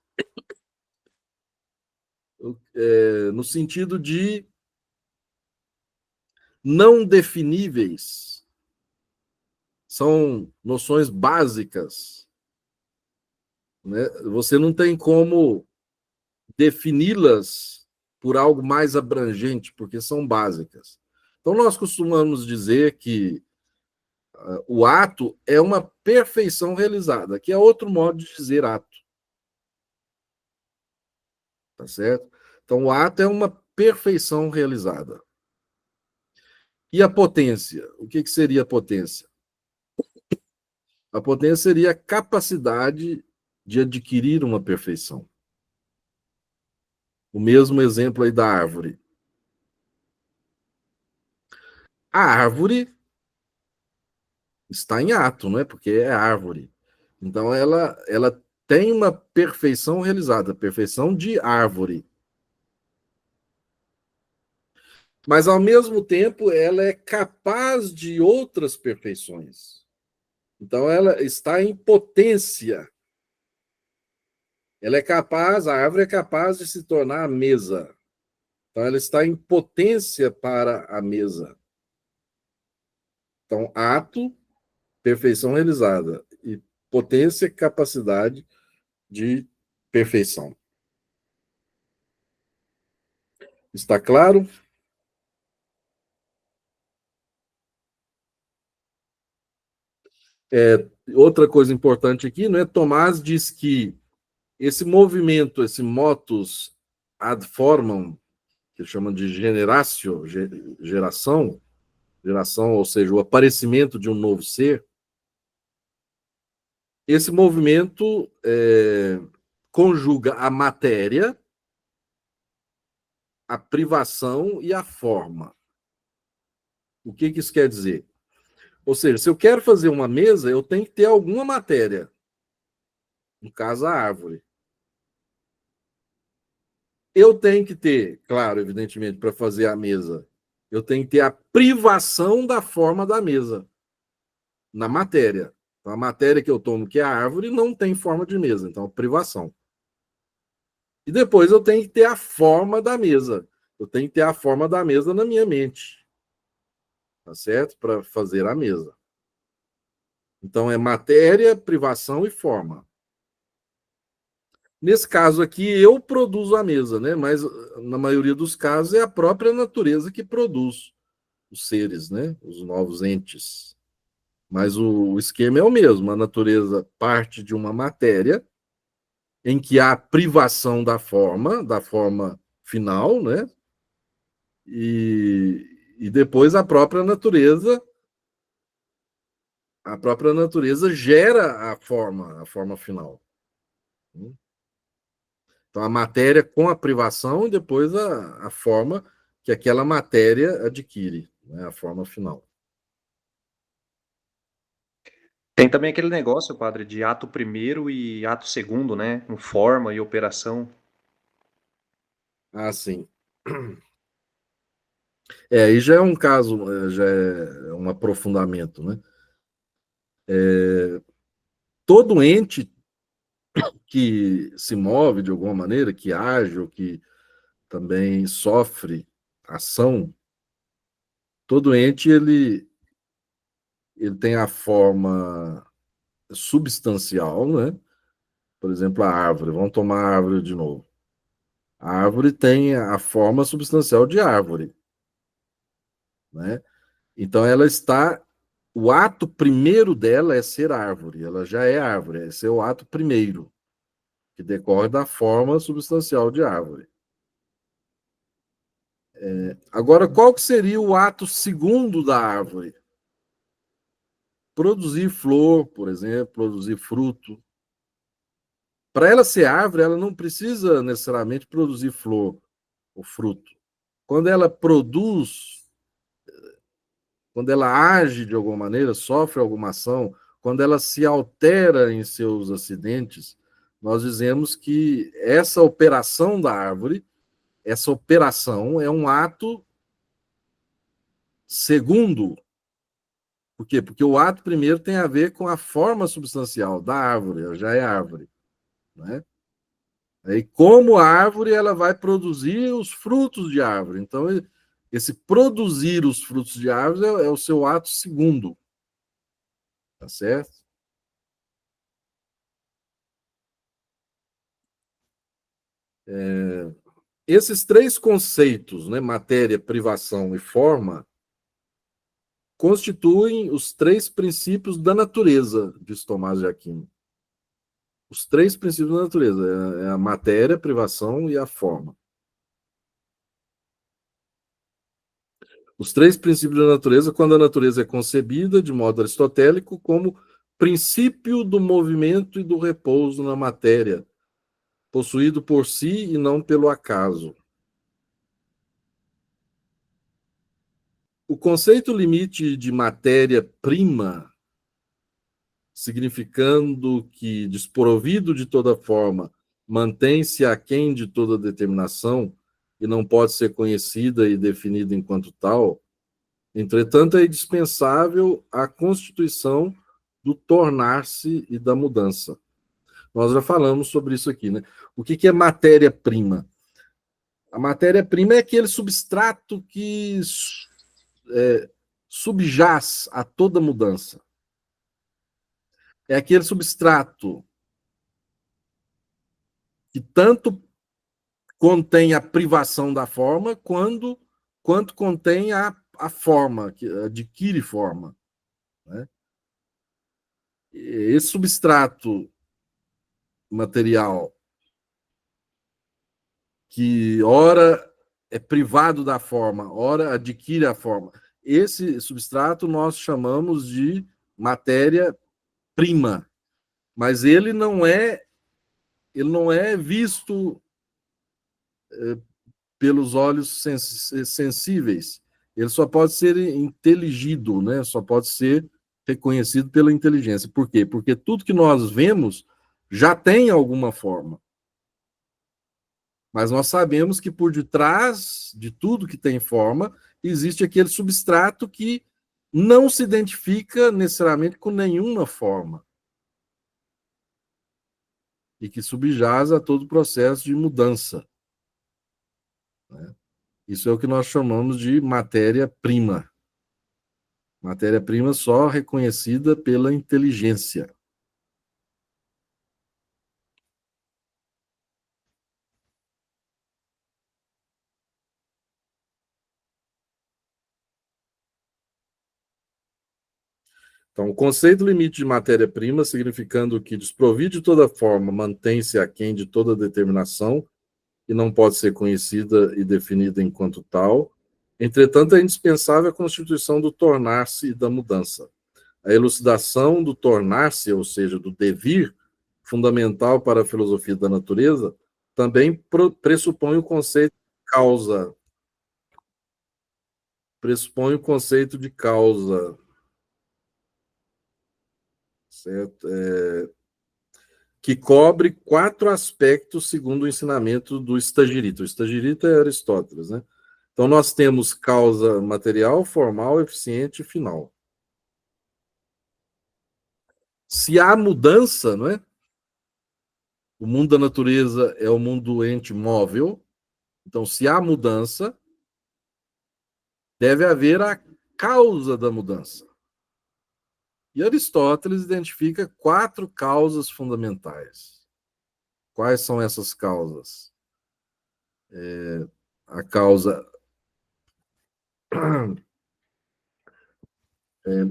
no sentido de não definíveis. São noções básicas, né? Você não tem como defini-las por algo mais abrangente, porque são básicas. Então, nós costumamos dizer que o ato é uma perfeição realizada, que é outro modo de dizer ato. Tá certo? Então, o ato é uma perfeição realizada. E a potência? O que seria a potência? A potência seria a capacidade de adquirir uma perfeição. O mesmo exemplo aí da árvore. A árvore está em ato, não é? Porque é árvore. Então, ela tem uma perfeição realizada, perfeição de árvore. Mas, ao mesmo tempo, ela é capaz de outras perfeições. Então, ela está em potência. Ela é capaz, a árvore é capaz de se tornar a mesa. Então, ela está em potência para a mesa. Então, ato, perfeição realizada. E potência, capacidade de perfeição. Está claro? Outra coisa importante aqui, não é? Tomás diz que esse movimento, esse motus ad formam, que chama de generatio, geração, ou seja, o aparecimento de um novo ser, esse movimento conjuga a matéria, a privação e a forma. O que isso quer dizer? Ou seja, se eu quero fazer uma mesa, eu tenho que ter alguma matéria. No caso, a árvore. Eu tenho que ter, claro, evidentemente, para fazer a mesa, eu tenho que ter a privação da forma da mesa na matéria. Então, a matéria que eu tomo, que é a árvore, não tem forma de mesa, então, privação. E depois eu tenho que ter a forma da mesa. Eu tenho que ter a forma da mesa na minha mente. Tá certo? Para fazer a mesa. Então, é matéria, privação e forma. Nesse caso aqui, eu produzo a mesa, né? Mas na maioria dos casos é a própria natureza que produz os seres, né? Os novos entes. Mas o esquema é o mesmo. A natureza parte de uma matéria em que há privação da forma final, né? E depois a própria natureza gera a forma final. Então, a matéria com a privação e depois a forma que aquela matéria adquire, né? A forma final. Tem também aquele negócio, padre, de ato primeiro e ato segundo, né? Em forma e operação. Ah, sim. Aí já é um caso, já é um aprofundamento, né? Todo ente que se move de alguma maneira, que age ou que também sofre ação, todo ente ele tem a forma substancial, né? Por exemplo, a árvore. Vamos tomar a árvore de novo. A árvore tem a forma substancial de árvore, né? Então ela está. O ato primeiro dela é ser árvore. Ela já é árvore. Esse é o ato primeiro, que decorre da forma substancial de árvore. Agora, qual que seria o ato segundo da árvore? Produzir flor, por exemplo, produzir fruto. Para ela ser árvore, ela não precisa necessariamente produzir flor ou fruto. Quando ela produz, quando ela age de alguma maneira, sofre alguma ação, quando ela se altera em seus acidentes, nós dizemos que essa operação da árvore, essa operação é um ato segundo. Por quê? Porque o ato primeiro tem a ver com a forma substancial da árvore, ela já é árvore, né? E como árvore, ela vai produzir os frutos de árvore. Então, esse produzir os frutos de árvore é o seu ato segundo. Tá certo? Esses três conceitos, né, matéria, privação e forma, constituem os três princípios da natureza, diz Tomás de Aquino. Os três princípios da natureza, é a matéria, a privação e a forma. Os três princípios da natureza, quando a natureza é concebida, de modo aristotélico, como princípio do movimento e do repouso na matéria, possuído por si e não pelo acaso. O conceito limite de matéria-prima, significando que, desprovido de toda forma, mantém-se aquém de toda determinação e não pode ser conhecida e definida enquanto tal, entretanto, é indispensável a constituição do tornar-se e da mudança. Nós já falamos sobre isso aqui, né? O que é matéria-prima? A matéria-prima é aquele substrato que subjaz a toda mudança. É aquele substrato que tanto contém a privação da forma, quanto contém a forma, que adquire forma. Né? Esse substrato material, que ora é privado da forma, ora adquire a forma, esse substrato nós chamamos de matéria-prima, mas ele não é visto pelos olhos sensíveis. Ele só pode ser inteligido, né? Só pode ser reconhecido pela inteligência. Por quê? Porque tudo que nós vemos já tem alguma forma. Mas nós sabemos que por detrás de tudo que tem forma, existe aquele substrato que não se identifica necessariamente com nenhuma forma. E que subjaz a todo o processo de mudança. Né? Isso é o que nós chamamos de matéria-prima. Matéria-prima só reconhecida pela inteligência. Então, o conceito limite de matéria-prima, significando que desprovido de toda forma, mantém-se aquém de toda determinação e não pode ser conhecida e definida enquanto tal. Entretanto, é indispensável a constituição do tornar-se e da mudança. A elucidação do tornar-se, ou seja, do devir, fundamental para a filosofia da natureza, também pressupõe o conceito de causa. Pressupõe o conceito de causa. Certo? Que cobre 4 aspectos segundo o ensinamento do Estagirita. O Estagirita é Aristóteles, né? Então, nós temos causa material, formal, eficiente e final. Se há mudança, não é? O mundo da natureza é o mundo do ente móvel. Então, se há mudança, deve haver a causa da mudança. E Aristóteles identifica 4 causas fundamentais. Quais são essas causas? A causa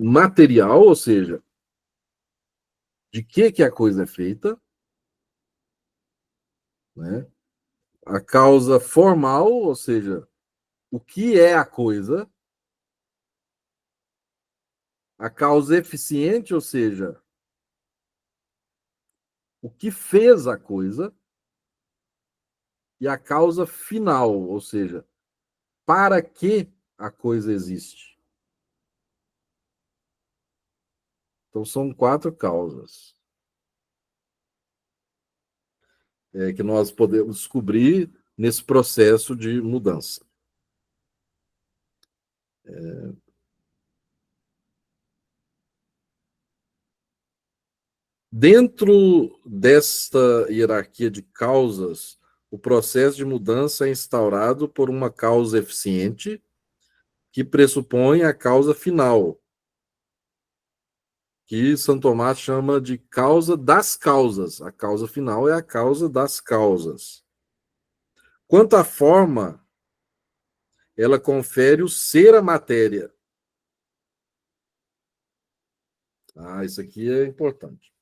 material, ou seja, de que a coisa é feita, né? A causa formal, ou seja, o que é a coisa, a causa eficiente, ou seja, o que fez a coisa, e a causa final, ou seja, para que a coisa existe. Então, são 4 causas que nós podemos descobrir nesse processo de mudança. Dentro desta hierarquia de causas, o processo de mudança é instaurado por uma causa eficiente, que pressupõe a causa final, que São Tomás chama de causa das causas. A causa final é a causa das causas. Quanto à forma, ela confere o ser à matéria. Isso aqui é importante.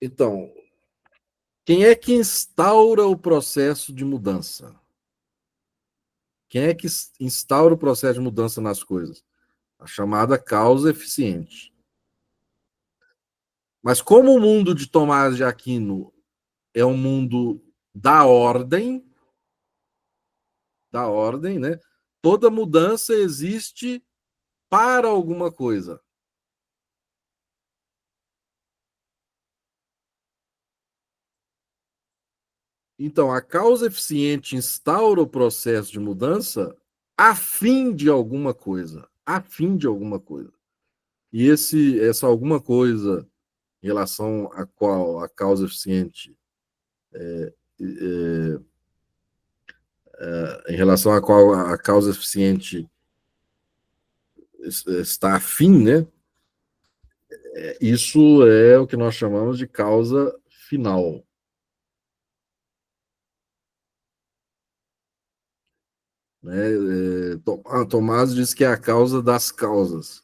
Então, quem é que instaura o processo de mudança? Quem é que instaura o processo de mudança nas coisas? A chamada causa eficiente. Mas como o mundo de Tomás de Aquino é um mundo da ordem, né? Toda mudança existe para alguma coisa. Então, a causa eficiente instaura o processo de mudança a fim de alguma coisa. A fim de alguma coisa. E essa alguma coisa em relação a qual a causa eficiente em relação à qual a causa eficiente está afim, né? Isso é o que nós chamamos de causa final. Né? Tomás diz que é a causa das causas.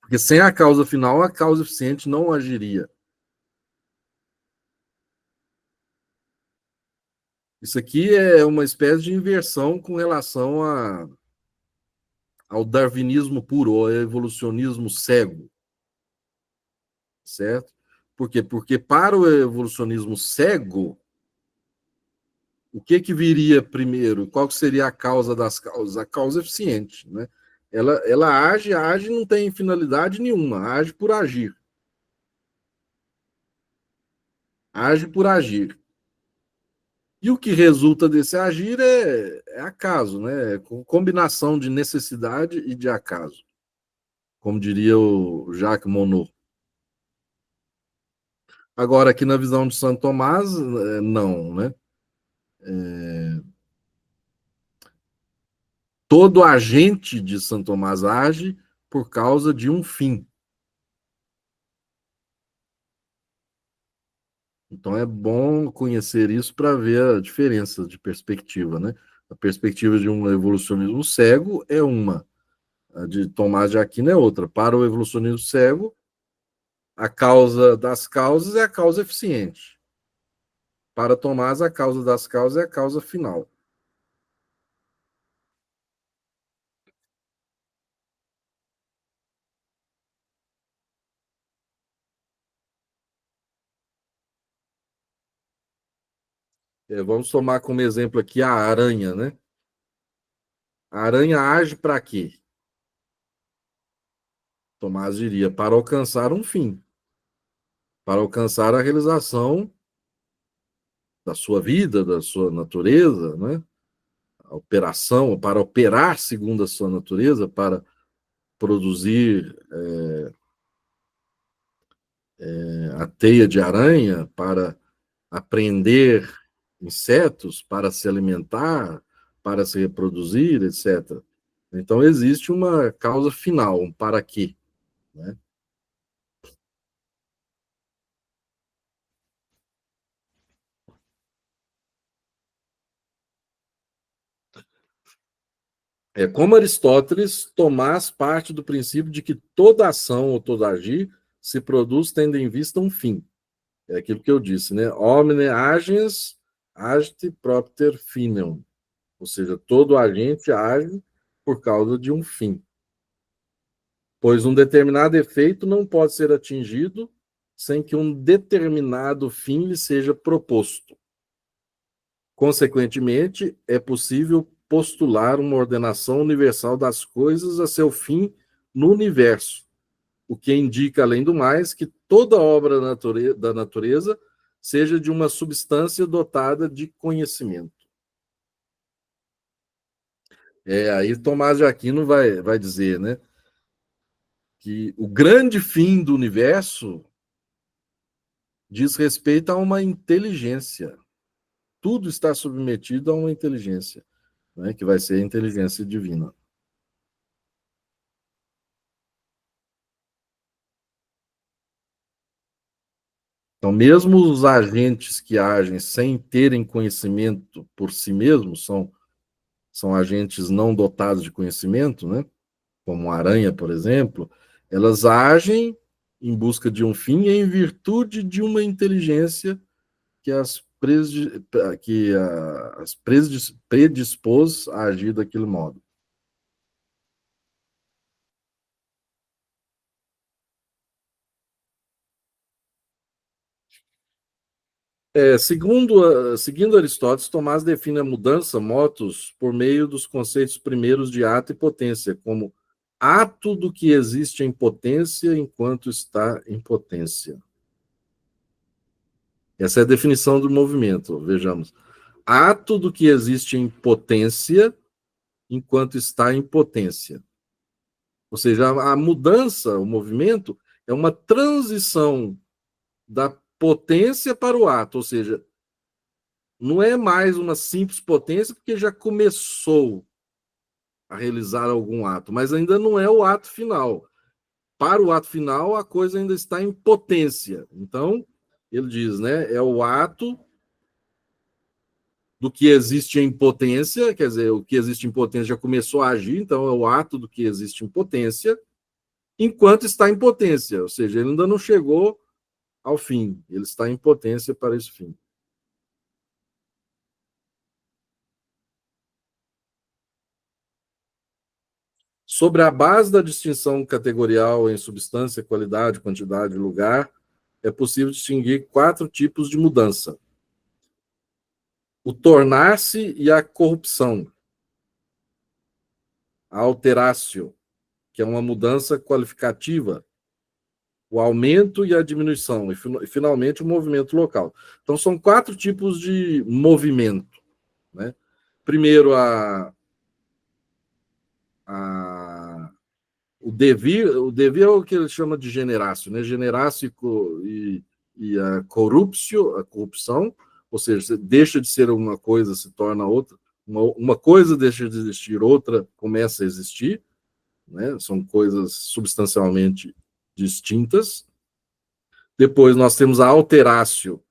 Porque sem a causa final, a causa eficiente não agiria. Isso aqui é uma espécie de inversão com relação ao darwinismo puro, ao evolucionismo cego. Certo? Por quê? Porque para o evolucionismo cego, o que viria primeiro? Qual seria a causa das causas? A causa eficiente. Né? Ela age e não tem finalidade nenhuma, age por agir. Age por agir. E o que resulta desse agir é acaso, né? Combinação de necessidade e de acaso, como diria o Jacques Monod. Agora, aqui na visão de Santo Tomás, não, né? Todo agente de Santo Tomás age por causa de um fim. Então é bom conhecer isso para ver a diferença de perspectiva, né? A perspectiva de um evolucionismo cego é uma, a de Tomás de Aquino é outra. Para o evolucionismo cego, a causa das causas é a causa eficiente. Para Tomás, a causa das causas é a causa final. Vamos tomar como exemplo aqui a aranha, né? A aranha age para quê? Tomás diria para alcançar um fim, para alcançar a realização da sua vida, da sua natureza, né? A operação, para operar segundo a sua natureza, para produzir a teia de aranha, para apreender insetos, para se alimentar, para se reproduzir, etc. Então, existe uma causa final, um para quê. Né? Como Aristóteles, Tomás parte do princípio de que toda ação ou todo agir se produz tendo em vista um fim. É aquilo que eu disse, né? Omne agens agite propter finem. Ou seja, todo agente age por causa de um fim. Pois um determinado efeito não pode ser atingido sem que um determinado fim lhe seja proposto. Consequentemente, é possível postular uma ordenação universal das coisas a seu fim no universo, o que indica, além do mais, que toda obra da natureza seja de uma substância dotada de conhecimento. Aí Tomás de Aquino vai dizer, né, que o grande fim do universo diz respeito a uma inteligência. Tudo está submetido a uma inteligência, né, que vai ser a inteligência divina. Então, mesmo os agentes que agem sem terem conhecimento por si mesmos, são agentes não dotados de conhecimento, né? Como a aranha, por exemplo, elas agem em busca de um fim e em virtude de uma inteligência que as predispôs a agir daquele modo. Seguindo Aristóteles, Tomás define a mudança, motus, por meio dos conceitos primeiros de ato e potência, como ato do que existe em potência enquanto está em potência. Essa é a definição do movimento, vejamos. Ato do que existe em potência enquanto está em potência. Ou seja, a mudança, o movimento, é uma transição da potência para o ato, ou seja, não é mais uma simples potência, porque já começou a realizar algum ato, mas ainda não é o ato final. Para o ato final, a coisa ainda está em potência. Então, ele diz, né? É o ato do que existe em potência, quer dizer, o que existe em potência já começou a agir, então é o ato do que existe em potência, enquanto está em potência, ou seja, ele ainda não chegou ao fim, ele está em potência para esse fim. Sobre a base da distinção categorial em substância, qualidade, quantidade, lugar, é possível distinguir 4 tipos de mudança: o tornar-se e a corrupção, a alteratio, que é uma mudança qualificativa, o aumento e a diminuição, e finalmente o movimento local. Então, são 4 tipos de movimento. Né? Primeiro, o devir é o que ele chama de generácio, né? Generácio e a corruptio, a corrupção, ou seja, deixa de ser uma coisa, se torna outra. Uma coisa deixa de existir, outra começa a existir. Né? São coisas substancialmente distintas. Depois nós temos a alteratio,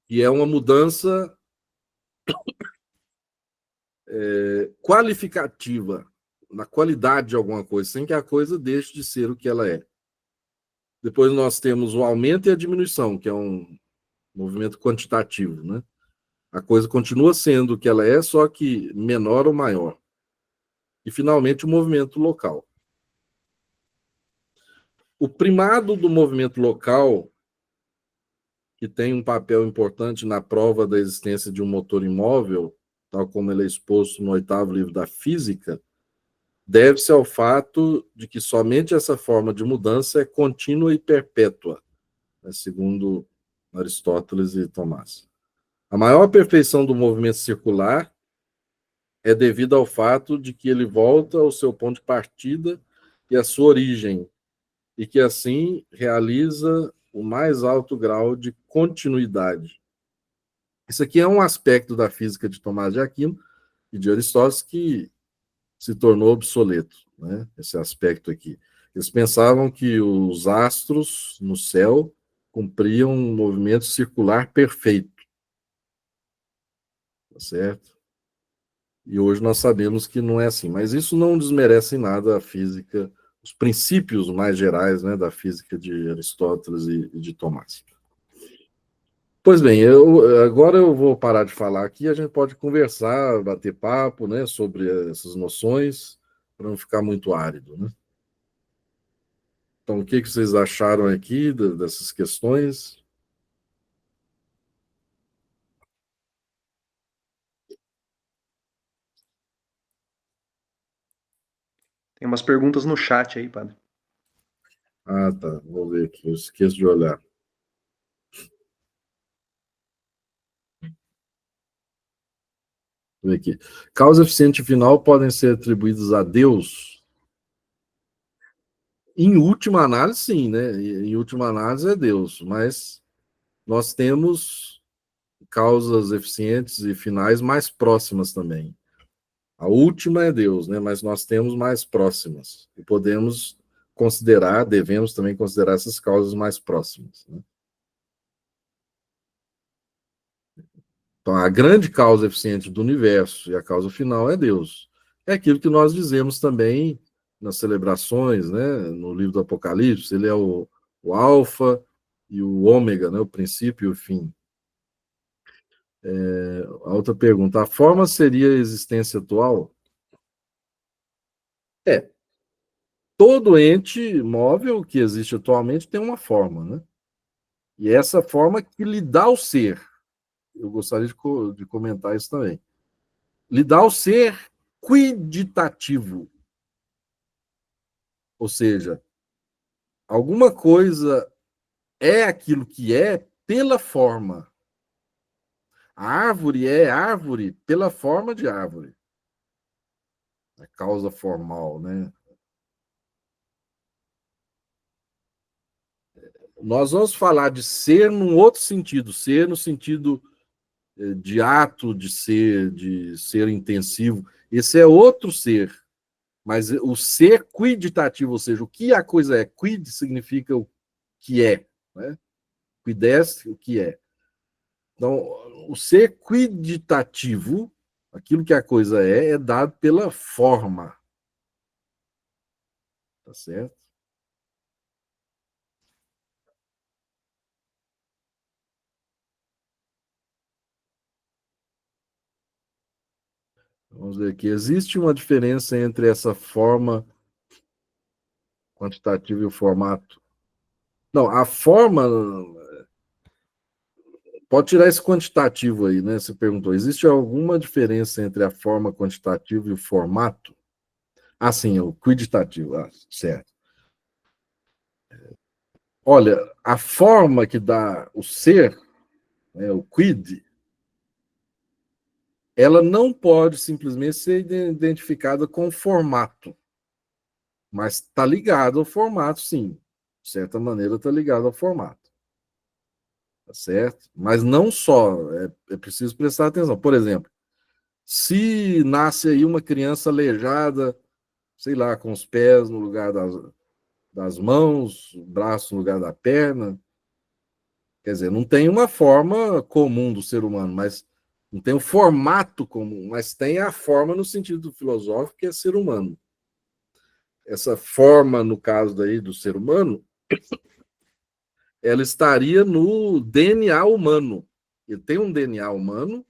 que é uma mudança qualificativa, na qualidade de alguma coisa, sem que a coisa deixe de ser o que ela é. Depois nós temos o aumento e a diminuição, que é um movimento quantitativo. Né? A coisa continua sendo o que ela é, só que menor ou maior. E, finalmente, o movimento local. O primado do movimento local, que tem um papel importante na prova da existência de um motor imóvel, tal como ele é exposto no 8º livro da Física, deve-se ao fato de que somente essa forma de mudança é contínua e perpétua, né, segundo Aristóteles e Tomás. A maior perfeição do movimento circular é devida ao fato de que ele volta ao seu ponto de partida e à sua origem, e que assim realiza o mais alto grau de continuidade. Isso aqui é um aspecto da física de Tomás de Aquino e de Aristóteles que se tornou obsoleto, né? Esse aspecto aqui. Eles pensavam que os astros no céu cumpriam um movimento circular perfeito, tá certo? E hoje nós sabemos que não é assim, mas isso não desmerece em nada a física, os princípios mais gerais, né, da física de Aristóteles e de Tomás. Pois bem, agora eu vou parar de falar aqui, a gente pode conversar, bater papo, né, sobre essas noções, para não ficar muito árido, né? Então, o que vocês acharam aqui dessas questões? Tem umas perguntas no chat aí, padre. Ah, tá, vou ver aqui, eu esqueço de olhar. Vou ver aqui. Causa eficiente final podem ser atribuídas a Deus? Em última análise, sim, né? Em última análise é Deus, mas nós temos causas eficientes e finais mais próximas também. A última é Deus, né? Mas nós temos mais próximas. E podemos considerar, devemos também considerar essas causas mais próximas. Né? Então, a grande causa eficiente do universo e a causa final é Deus. É aquilo que nós dizemos também nas celebrações, né? No livro do Apocalipse, ele é o alfa e o ômega, né? O princípio e o fim. A outra pergunta, a forma seria a existência atual? É. Todo ente móvel que existe atualmente tem uma forma, né? E é essa forma que lhe dá o ser. Eu gostaria de comentar isso também. Lhe dá o ser quiditativo. Ou seja, alguma coisa é aquilo que é pela forma. A árvore é árvore pela forma de árvore. A causa formal, né? Nós vamos falar de ser num outro sentido, ser no sentido de ato, de ser intensivo. Esse é outro ser. Mas o ser quiditativo, ou seja, o que a coisa é. Quid significa o que é, né? Quidest, o que é. Então, o ser quiditativo, aquilo que a coisa é dado pela forma. Tá certo? Vamos ver aqui. Existe uma diferença entre essa forma quantitativa e o formato? Não, a forma. Pode tirar esse quantitativo aí, né? Você perguntou. Existe alguma diferença entre a forma quantitativa e o formato? Ah, sim, o quiditativo. Ah, certo. Olha, a forma que dá o ser, né, o quid, ela não pode simplesmente ser identificada com o formato, mas está ligado ao formato, sim. De certa maneira, está ligado ao formato. Tá certo? Mas não só, é preciso prestar atenção. Por exemplo, se nasce aí uma criança aleijada, sei lá, com os pés no lugar das mãos, o braço no lugar da perna, quer dizer, não tem uma forma comum do ser humano, mas não tem um formato comum, mas tem a forma no sentido filosófico que é ser humano. Essa forma, no caso daí do ser humano, ela estaria no DNA humano. Ele tem um DNA humano,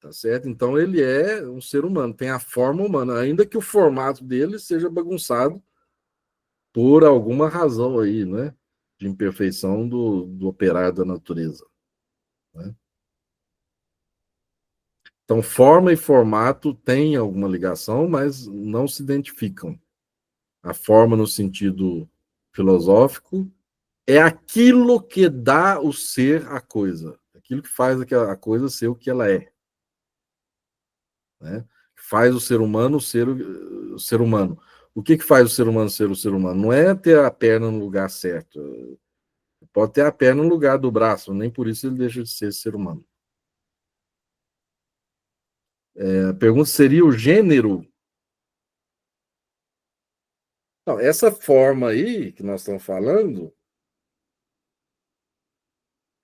tá certo? Então ele é um ser humano, tem a forma humana, ainda que o formato dele seja bagunçado por alguma razão aí, né? De imperfeição do operar da natureza. Né? Então, forma e formato têm alguma ligação, mas não se identificam. A forma, no sentido filosófico, é aquilo que dá o ser à coisa, aquilo que faz a coisa ser o que ela é. Né? Faz o ser humano ser o ser humano. O que faz o ser humano ser o ser humano? Não é ter a perna no lugar certo. Pode ter a perna no lugar do braço, nem por isso ele deixa de ser ser humano. A pergunta seria o gênero. Não, essa forma aí que nós estamos falando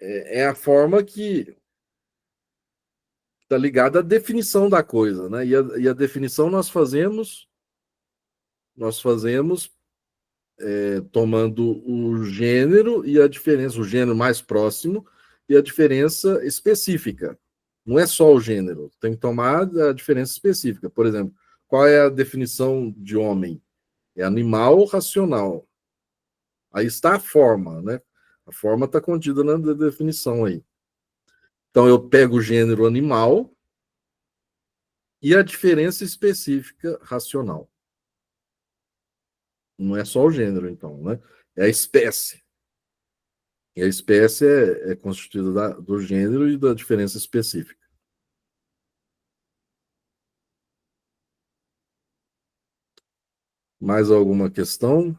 é a forma que está ligada à definição da coisa, né? E a definição nós fazemos tomando o gênero e a diferença, o gênero mais próximo e a diferença específica. Não é só o gênero, tem que tomar a diferença específica. Por exemplo, qual é a definição de homem? É animal racional. Aí está a forma, né? A forma está contida na definição aí. Então eu pego o gênero animal e a diferença específica racional. Não é só o gênero, então, né? É a espécie. E a espécie é constituída do gênero e da diferença específica. Mais alguma questão?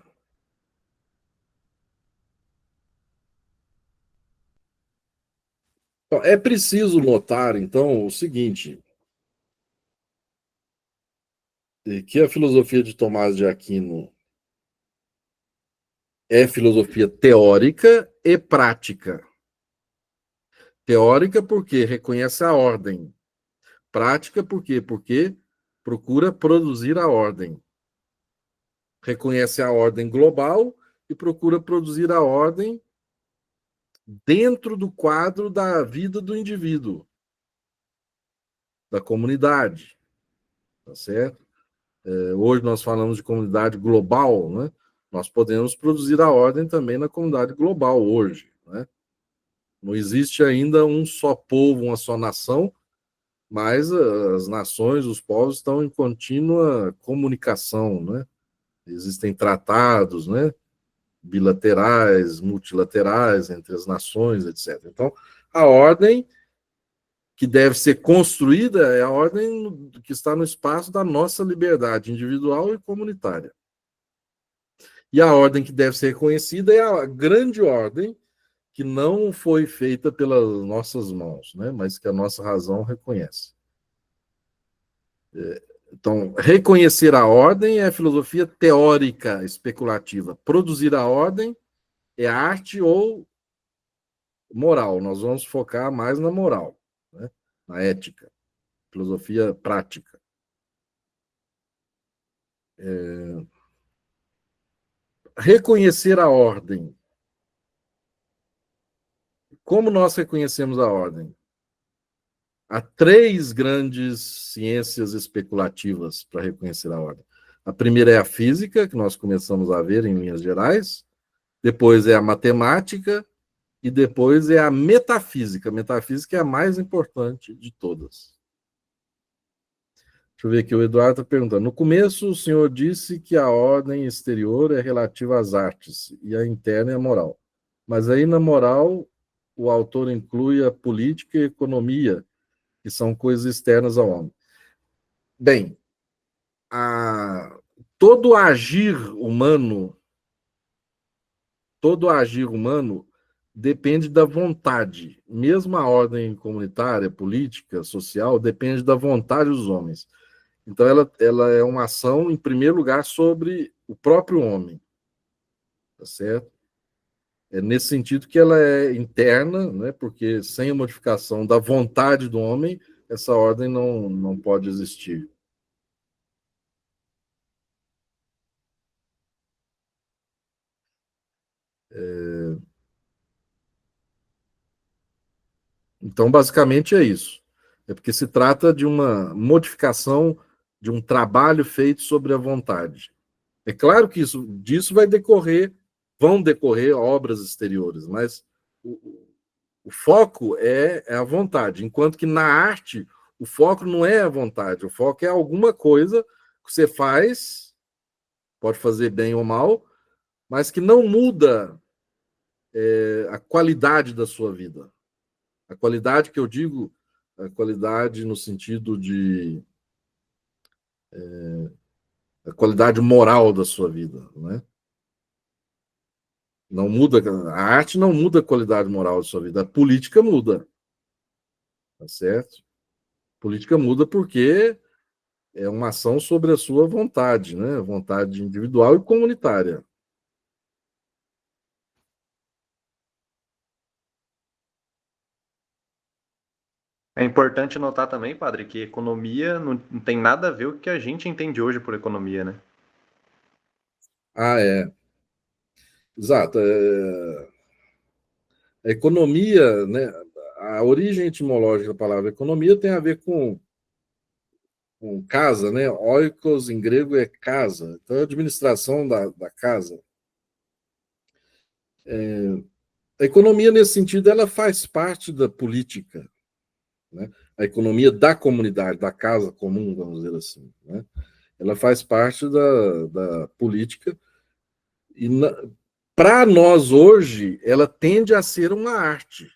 Então, é preciso notar, então, o seguinte, que a filosofia de Tomás de Aquino é filosofia teórica e prática. Teórica porque reconhece a ordem. Prática por quê? Porque procura produzir a ordem. Reconhece a ordem global e procura produzir a ordem dentro do quadro da vida do indivíduo, da comunidade, tá certo? Hoje nós falamos de comunidade global, né? Nós podemos produzir a ordem também na comunidade global hoje, né? Não existe ainda um só povo, uma só nação, mas as nações, os povos estão em contínua comunicação, né? Existem tratados, né? Bilaterais, multilaterais entre as nações, etc. Então, a ordem que deve ser construída é a ordem que está no espaço da nossa liberdade individual e comunitária. E a ordem que deve ser reconhecida é a grande ordem, que não foi feita pelas nossas mãos, né? Mas que a nossa razão reconhece. Então, reconhecer a ordem é a filosofia teórica especulativa. Produzir a ordem é arte ou moral. Nós vamos focar mais na moral, né? Na ética, filosofia prática. Reconhecer a ordem. Como nós reconhecemos a ordem? Há 3 grandes ciências especulativas para reconhecer a ordem. A primeira é a física, que nós começamos a ver em linhas gerais. Depois é a matemática. E depois é a metafísica. A metafísica é a mais importante de todas. Deixa eu ver aqui, o Eduardo está perguntando. No começo, o senhor disse que a ordem exterior é relativa às artes e a interna é a moral. Mas aí, na moral, o autor inclui a política e a economia, que são coisas externas ao homem. Bem, todo agir humano depende da vontade. Mesmo a ordem comunitária, política, social, depende da vontade dos homens. Então, ela é uma ação, em primeiro lugar, sobre o próprio homem. Tá certo? É nesse sentido que ela é interna, né? Porque sem a modificação da vontade do homem, essa ordem não pode existir. Então, basicamente é isso. É porque se trata de uma modificação de um trabalho feito sobre a vontade. É claro que disso vão decorrer obras exteriores, mas o foco é a vontade, enquanto que na arte o foco não é a vontade, o foco é alguma coisa que você faz, pode fazer bem ou mal, mas que não muda a qualidade da sua vida. A qualidade que eu digo, a qualidade no sentido de a qualidade moral da sua vida, né? Não muda, a arte não muda a qualidade moral da sua vida, a política muda, tá certo? A política muda porque é uma ação sobre a sua vontade, né? Vontade individual e comunitária. É importante notar também, padre, que economia não tem nada a ver com o que a gente entende hoje por economia, né? É. Exato. A economia, né? A origem etimológica da palavra economia tem a ver com casa, né? Oikos em grego é casa. Então, a administração da casa. A economia, nesse sentido, ela faz parte da política, né? A economia da comunidade, da casa comum, vamos dizer assim, né? Ela faz parte da política e, para nós, hoje, ela tende a ser uma arte,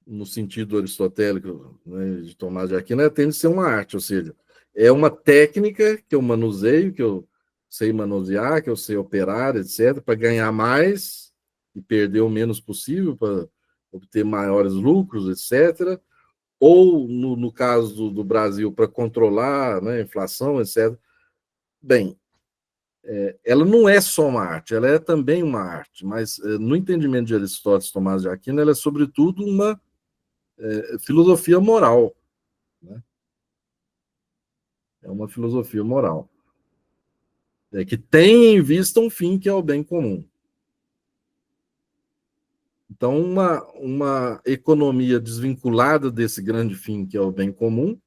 no sentido aristotélico, né, de Tomás de Aquino, tende a ser uma arte, ou seja, é uma técnica que eu manuseio, que eu sei manusear, que eu sei operar, etc., para ganhar mais e perder o menos possível, para obter maiores lucros, etc., ou, no caso do Brasil, para controlar, né, a inflação, etc. Bem, ela não é só uma arte, ela é também uma arte, mas no entendimento de Aristóteles e Tomás de Aquino, ela é sobretudo uma filosofia moral, né? É uma filosofia moral. Que tem em vista um fim que é o bem comum. Então, uma economia desvinculada desse grande fim que é o bem comum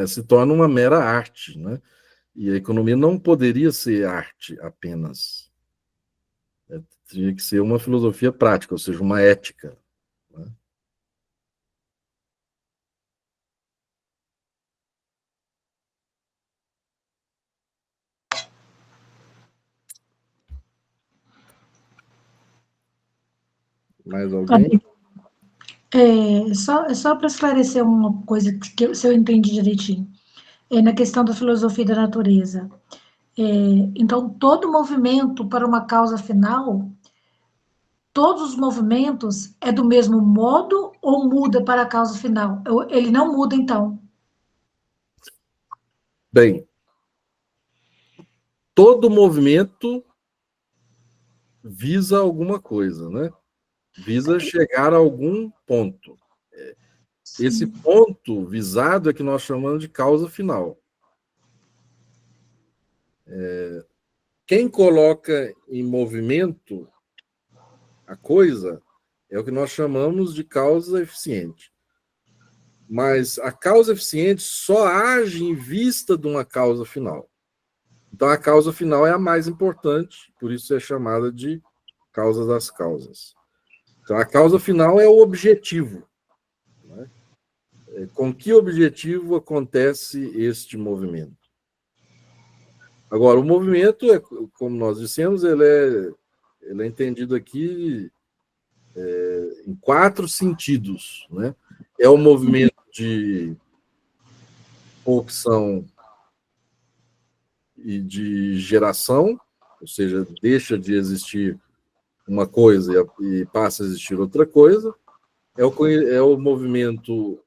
se torna uma mera arte, né? E a economia não poderia ser arte apenas. Teria que ser uma filosofia prática, ou seja, uma ética, né? Mais alguém? Só para esclarecer uma coisa que se eu entendi direitinho. na questão da filosofia da natureza. Então, todo movimento para uma causa final, todos os movimentos é do mesmo modo ou muda para a causa final? Ele não muda, então. Bem, todo movimento visa alguma coisa, né? Visa chegar a algum ponto. Esse ponto visado é que nós chamamos de causa final. Quem coloca em movimento a coisa é o que nós chamamos de causa eficiente. Mas a causa eficiente só age em vista de uma causa final. Então, a causa final é a mais importante, por isso é chamada de causa das causas. Então, a causa final é o objetivo. Né? Com que objetivo acontece este movimento? Agora, o movimento, como nós dissemos, ele é entendido aqui em 4 sentidos. Né? É o movimento de opção e de geração, ou seja, deixa de existir uma coisa e passa a existir outra coisa. É o movimento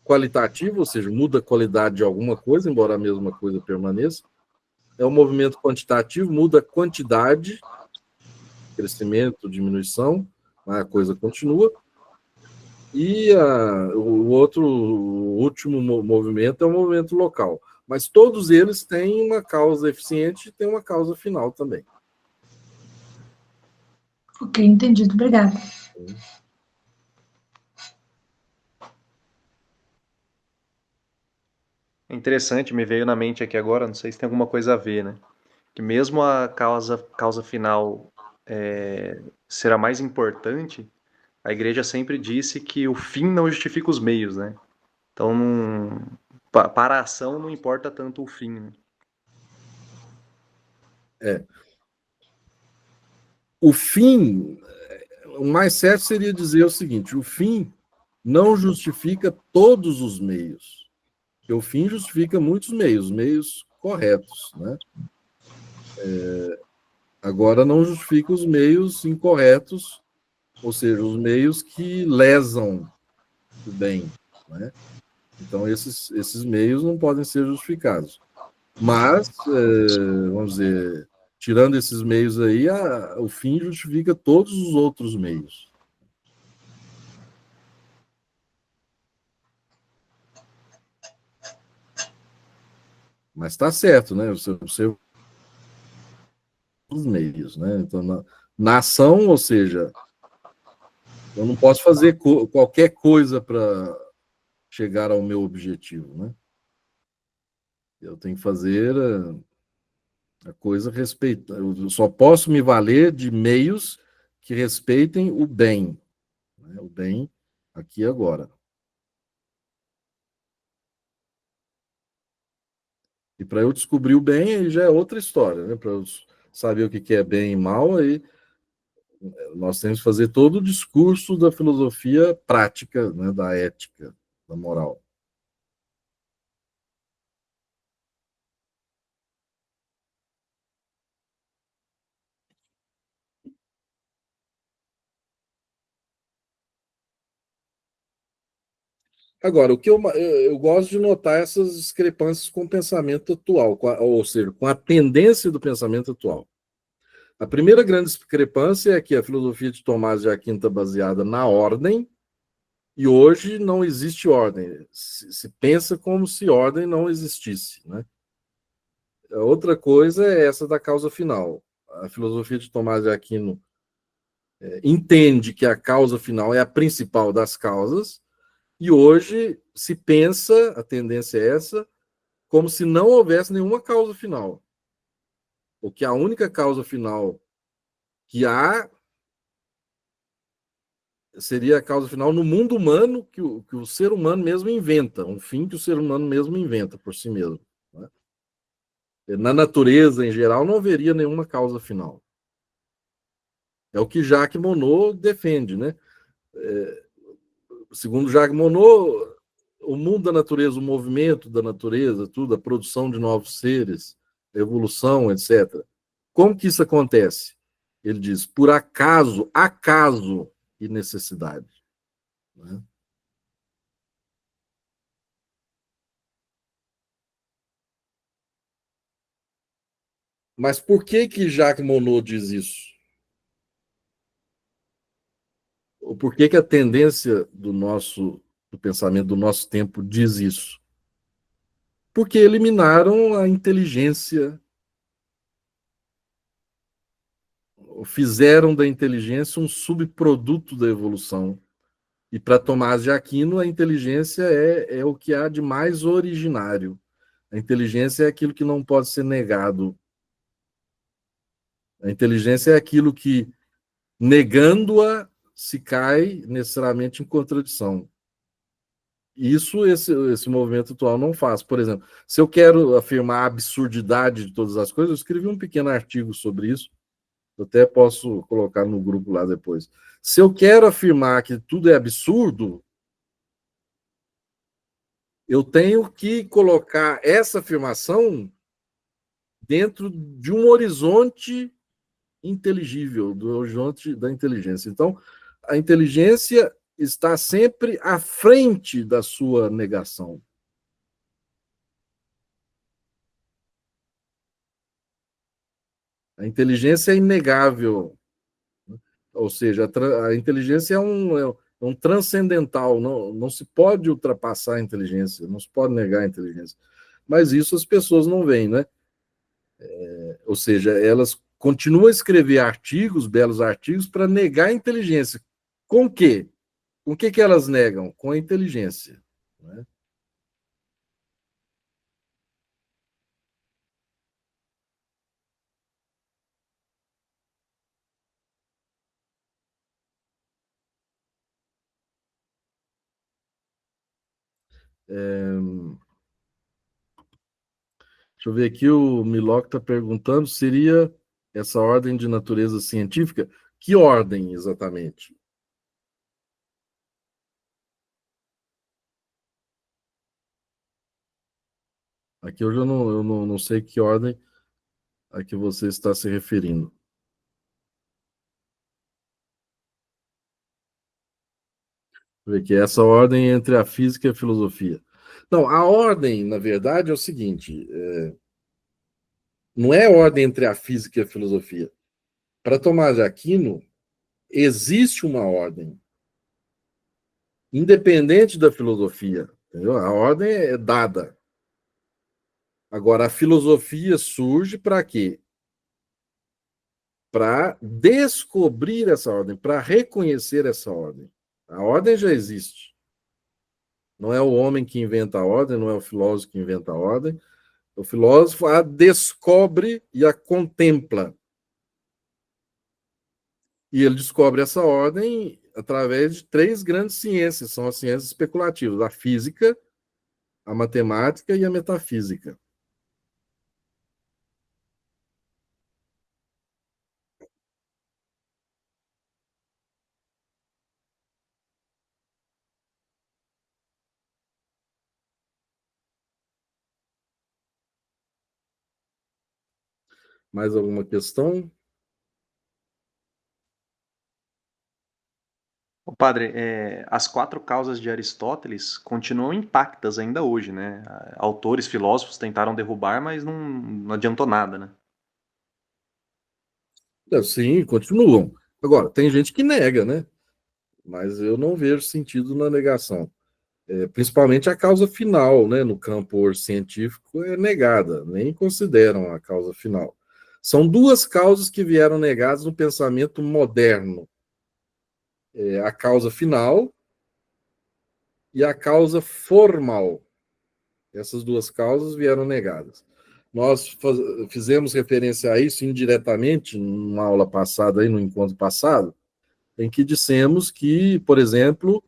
qualitativo, ou seja, muda a qualidade de alguma coisa, embora a mesma coisa permaneça. É o movimento quantitativo, muda a quantidade, crescimento, diminuição, a coisa continua. E o último movimento é o movimento local. Mas todos eles têm uma causa eficiente e têm uma causa final também. Ok, entendido. Obrigada. É interessante, me veio na mente aqui agora, não sei se tem alguma coisa a ver, né? Que mesmo a causa final será mais importante, a igreja sempre disse que o fim não justifica os meios, né? Então, para a ação não importa tanto o fim. Né? O fim, o mais certo seria dizer o seguinte: o fim não justifica todos os meios. Porque o fim justifica muitos meios corretos, né? Agora não justifica os meios incorretos, ou seja, os meios que lesam o bem, né? Então esses meios não podem ser justificados. Mas, vamos dizer, tirando esses meios aí, o fim justifica todos os outros meios. Mas está certo, né? Os meios, né? Então, na ação, ou seja, eu não posso fazer qualquer coisa para chegar ao meu objetivo, né? Eu tenho que fazer a coisa respeita. Eu só posso me valer de meios que respeitem o bem, né? O bem aqui e agora. E para eu descobrir o bem, aí já é outra história, né? Para eu saber o que é bem e mal, aí nós temos que fazer todo o discurso da filosofia prática, né? Da ética, da moral. Agora, o que eu gosto de notar essas discrepâncias com o pensamento atual, ou seja, com a tendência do pensamento atual. A primeira grande discrepância é que a filosofia de Tomás de Aquino está baseada na ordem, e hoje não existe ordem. Se pensa como se ordem não existisse, né? A outra coisa é essa da causa final. A filosofia de Tomás de Aquino entende que a causa final é a principal das causas, e hoje se pensa, a tendência é essa, como se não houvesse nenhuma causa final. Porque a única causa final que há seria a causa final no mundo humano que o ser humano mesmo inventa, um fim que o ser humano mesmo inventa por si mesmo. Né? Na natureza, em geral, não haveria nenhuma causa final. É o que Jacques Monod defende, né? Segundo Jacques Monod, o mundo da natureza, o movimento da natureza, tudo, a produção de novos seres, a evolução, etc. Como que isso acontece? Ele diz, por acaso e necessidade. Né? Mas por que Jacques Monod diz isso? Ou por que a tendência do pensamento do nosso tempo diz isso? Porque eliminaram a inteligência, fizeram da inteligência um subproduto da evolução. E para Tomás de Aquino, a inteligência é o que há de mais originário. A inteligência é aquilo que não pode ser negado. A inteligência é aquilo que, negando-a, se cai necessariamente em contradição. Isso esse movimento atual não faz. Por exemplo, se eu quero afirmar a absurdidade de todas as coisas, eu escrevi um pequeno artigo sobre isso, eu até posso colocar no grupo lá depois. Se eu quero afirmar que tudo é absurdo, eu tenho que colocar essa afirmação dentro de um horizonte inteligível, do horizonte da inteligência. Então, a inteligência está sempre à frente da sua negação. A inteligência é inegável, ou seja, a inteligência é um transcendental, não se pode ultrapassar a inteligência, não se pode negar a inteligência. Mas isso as pessoas não veem, né? Ou seja, elas continuam a escrever artigos, belos artigos, para negar a inteligência. Com o quê? Com o que elas negam? Com a inteligência. Né? Deixa eu ver aqui, o Milok está perguntando, seria essa ordem de natureza científica? Que ordem, exatamente? Aqui eu não sei que ordem a que você está se referindo. Deixa eu ver aqui, essa ordem entre a física e a filosofia. Não, a ordem, na verdade, é o seguinte, não é ordem entre a física e a filosofia. Para Tomás de Aquino, existe uma ordem, independente da filosofia. Entendeu? A ordem é dada. Agora, a filosofia surge para quê? Para descobrir essa ordem, para reconhecer essa ordem. A ordem já existe. Não é o homem que inventa a ordem, não é o filósofo que inventa a ordem. O filósofo a descobre e a contempla. E ele descobre essa ordem através de três grandes ciências, são as ciências especulativas: a física, a matemática e a metafísica. Mais alguma questão? Ô, padre, as quatro causas de Aristóteles continuam intactas ainda hoje, né? Autores, filósofos tentaram derrubar, mas não adiantou nada, né? Sim, continuam. Agora, tem gente que nega, né? Mas eu não vejo sentido na negação. Principalmente a causa final, né? No campo científico é negada, nem consideram a causa final. São duas causas que vieram negadas no pensamento moderno. A causa final e a causa formal. Essas duas causas vieram negadas. Nós fizemos referência a isso indiretamente numa aula passada, aí, no encontro passado, em que dissemos que, por exemplo,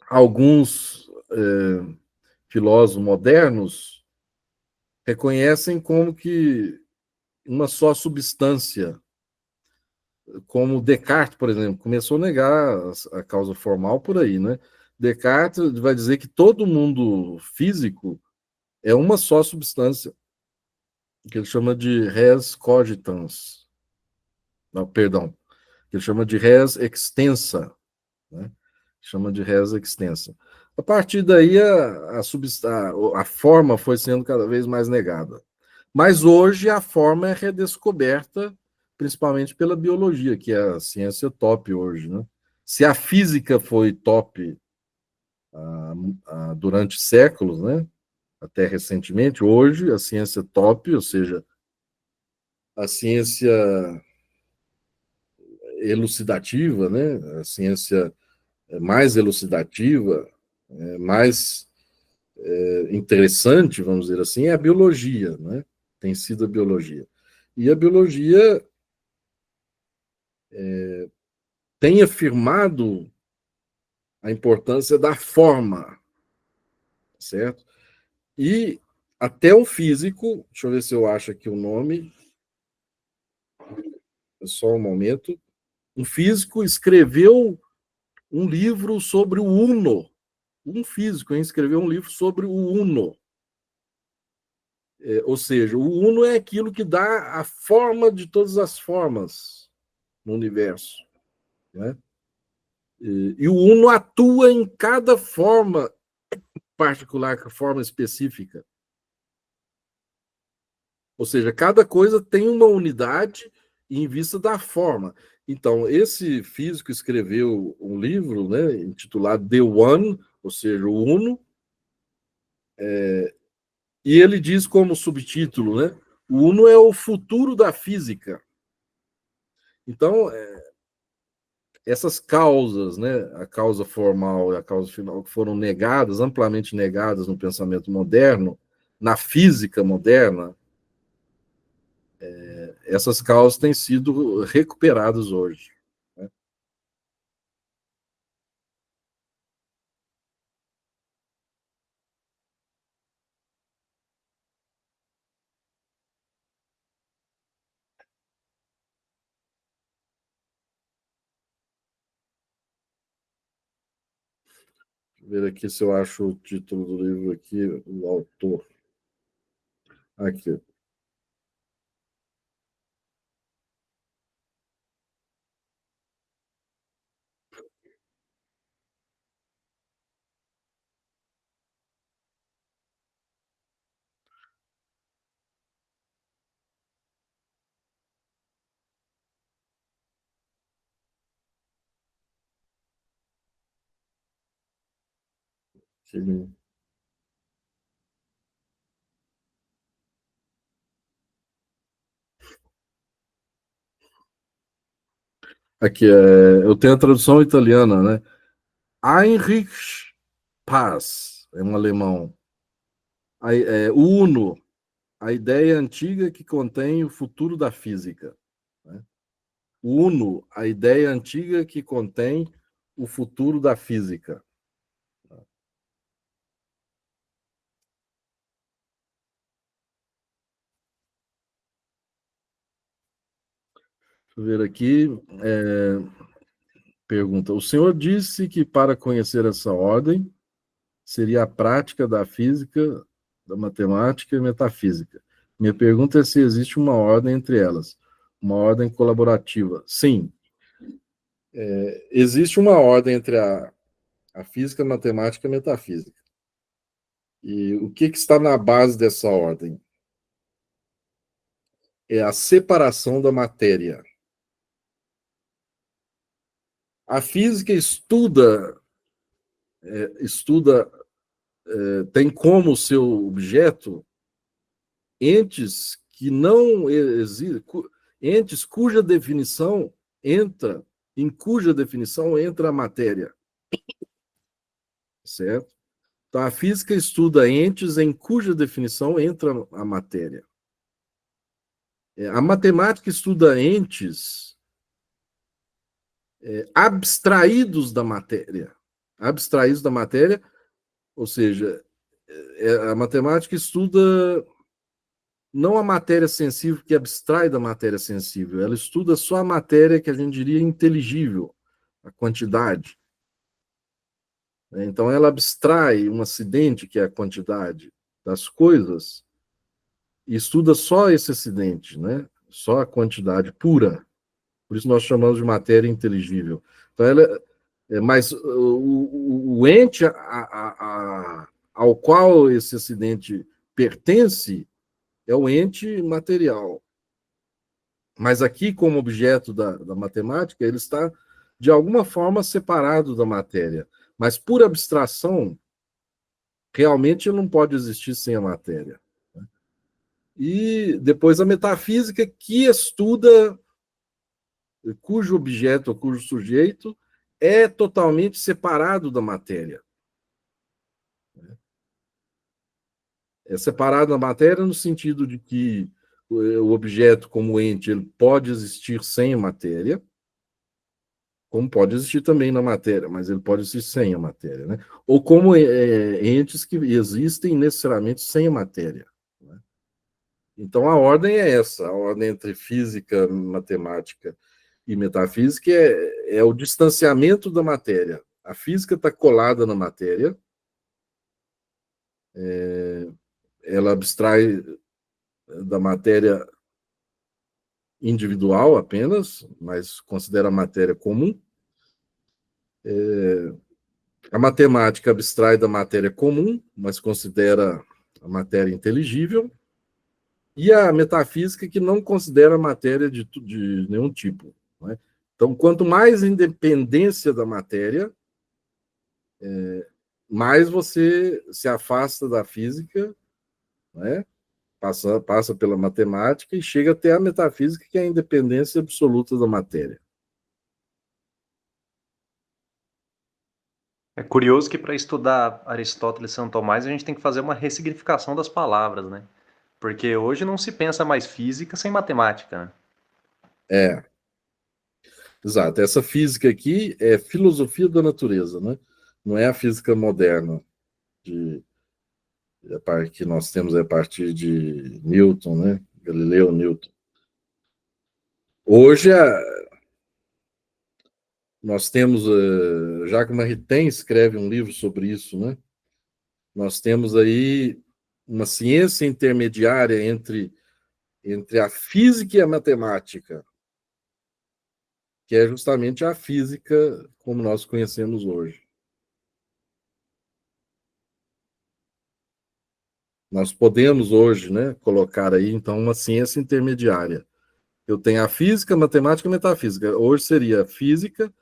alguns filósofos modernos reconhecem como que uma só substância como Descartes, por exemplo, começou a negar a causa formal por aí, né? Descartes vai dizer que todo mundo físico é uma só substância, que ele chama de res cogitans. Não, perdão, que ele chama de res extensa, né? Chama de res extensa. A partir daí, a forma foi sendo cada vez mais negada. Mas hoje a forma é redescoberta, principalmente pela biologia, que é a ciência top hoje, né? Se a física foi top durante séculos, né? Até recentemente, hoje a ciência top, ou seja, a ciência elucidativa, né? A ciência mais elucidativa, mais interessante, vamos dizer assim, é a biologia, né? Tem sido a biologia. E a biologia tem afirmado a importância da forma, certo? E até um físico, deixa eu ver se eu acho aqui o nome, só um momento, um físico escreveu um livro sobre o Uno. Um físico escreveu um livro sobre o Uno. Ou seja, o Uno é aquilo que dá a forma de todas as formas no universo, né? E o Uno atua em cada forma particular, forma específica. Ou seja, cada coisa tem uma unidade em vista da forma. Então, esse físico escreveu um livro, né, intitulado The One, ou seja, o Uno, e ele diz como subtítulo, né, o Uno é o futuro da física. Então, essas causas, né, a causa formal e a causa final, que foram negadas, amplamente negadas no pensamento moderno, na física moderna, essas causas têm sido recuperadas hoje, né? Deixa eu ver aqui se eu acho o título do livro aqui, o autor. Aqui. Aqui, eu tenho a tradução italiana, né? Heinrich Paz, é um alemão. Uno, a ideia antiga que contém o futuro da física, né? Uno, a ideia antiga que contém o futuro da física. Deixa eu ver aqui. Pergunta: o senhor disse que para conhecer essa ordem seria a prática da física, da matemática e metafísica. Minha pergunta é se existe uma ordem entre elas, uma ordem colaborativa. Sim, existe uma ordem entre a física, a matemática e a metafísica. E o que está na base dessa ordem? É a separação da matéria. A física tem como seu objeto entes que não existem, entes cuja definição em cuja definição entra a matéria, certo? Então, a física estuda entes em cuja definição entra a matéria. A matemática estuda entes abstraídos da matéria. Abstraídos da matéria, ou seja, a matemática estuda não a matéria sensível que abstrai da matéria sensível, ela estuda só a matéria que a gente diria inteligível, a quantidade. Então, ela abstrai um acidente, que é a quantidade das coisas, e estuda só esse acidente, né? Só a quantidade pura. Por isso nós chamamos de matéria inteligível. Então, mas o ente ao qual esse acidente pertence é o ente material. Mas aqui, como objeto da matemática, ele está, de alguma forma, separado da matéria. Mas, por abstração, realmente ele não pode existir sem a matéria. E depois a metafísica, que estuda cujo objeto ou cujo sujeito é totalmente separado da matéria. É separado da matéria no sentido de que o objeto, como ente, ele pode existir sem a matéria, como pode existir também na matéria, mas ele pode existir sem a matéria, né? Ou como entes que existem necessariamente sem a matéria. Né? Então, a ordem é essa, a ordem entre física, matemática e metafísica é o distanciamento da matéria. A física está colada na matéria, ela abstrai da matéria individual apenas, mas considera a matéria comum. A matemática abstrai da matéria comum, mas considera a matéria inteligível. E a metafísica que não considera a matéria de nenhum tipo. Né? Então, quanto mais independência da matéria, mais você se afasta da física, né? Passa pela matemática e chega até a metafísica, que é a independência absoluta da matéria. É curioso que para estudar Aristóteles e São Tomás a gente tem que fazer uma ressignificação das palavras, né? Porque hoje não se pensa mais física sem matemática, né? Exato. Essa física aqui é filosofia da natureza, né? Não é a física moderna que nós temos a partir de Newton, né? Galileu Newton. Hoje nós temos, Jacques Maritain escreve um livro sobre isso, né? Nós temos aí uma ciência intermediária entre a física e a matemática, que é justamente a física como nós conhecemos hoje. Nós podemos hoje, né, colocar aí, então, uma ciência intermediária. Eu tenho a física, a matemática e a metafísica. Hoje seria a física,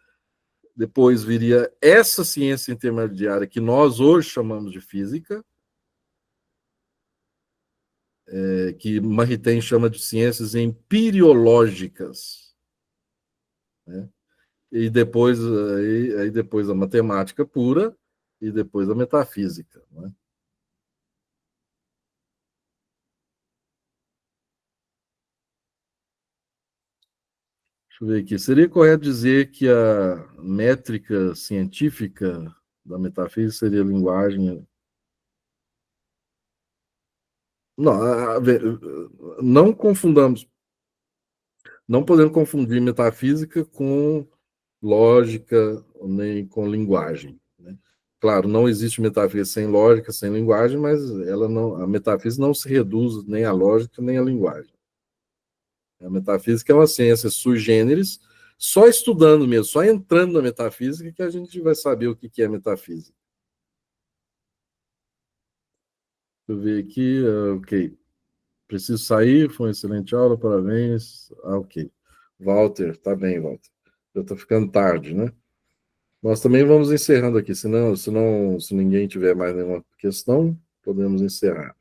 depois viria essa ciência intermediária que nós hoje chamamos de física, que Maritain chama de ciências empiriológicas, né? E depois, aí depois a matemática pura e depois a metafísica, né? Deixa eu ver aqui. Seria correto dizer que a métrica científica da metafísica seria a linguagem. Não, não confundamos, não podemos confundir metafísica com lógica nem com linguagem. Né? Claro, não existe metafísica sem lógica, sem linguagem, mas a metafísica não se reduz nem à lógica nem à linguagem. A metafísica é uma ciência sui generis, só estudando mesmo, só entrando na metafísica que a gente vai saber o que é metafísica. Deixa eu ver aqui, ok. Preciso sair, foi uma excelente aula, parabéns. Ok. Walter, tá bem, Walter. Já está ficando tarde, né? Nós também vamos encerrando aqui, se ninguém tiver mais nenhuma questão, podemos encerrar.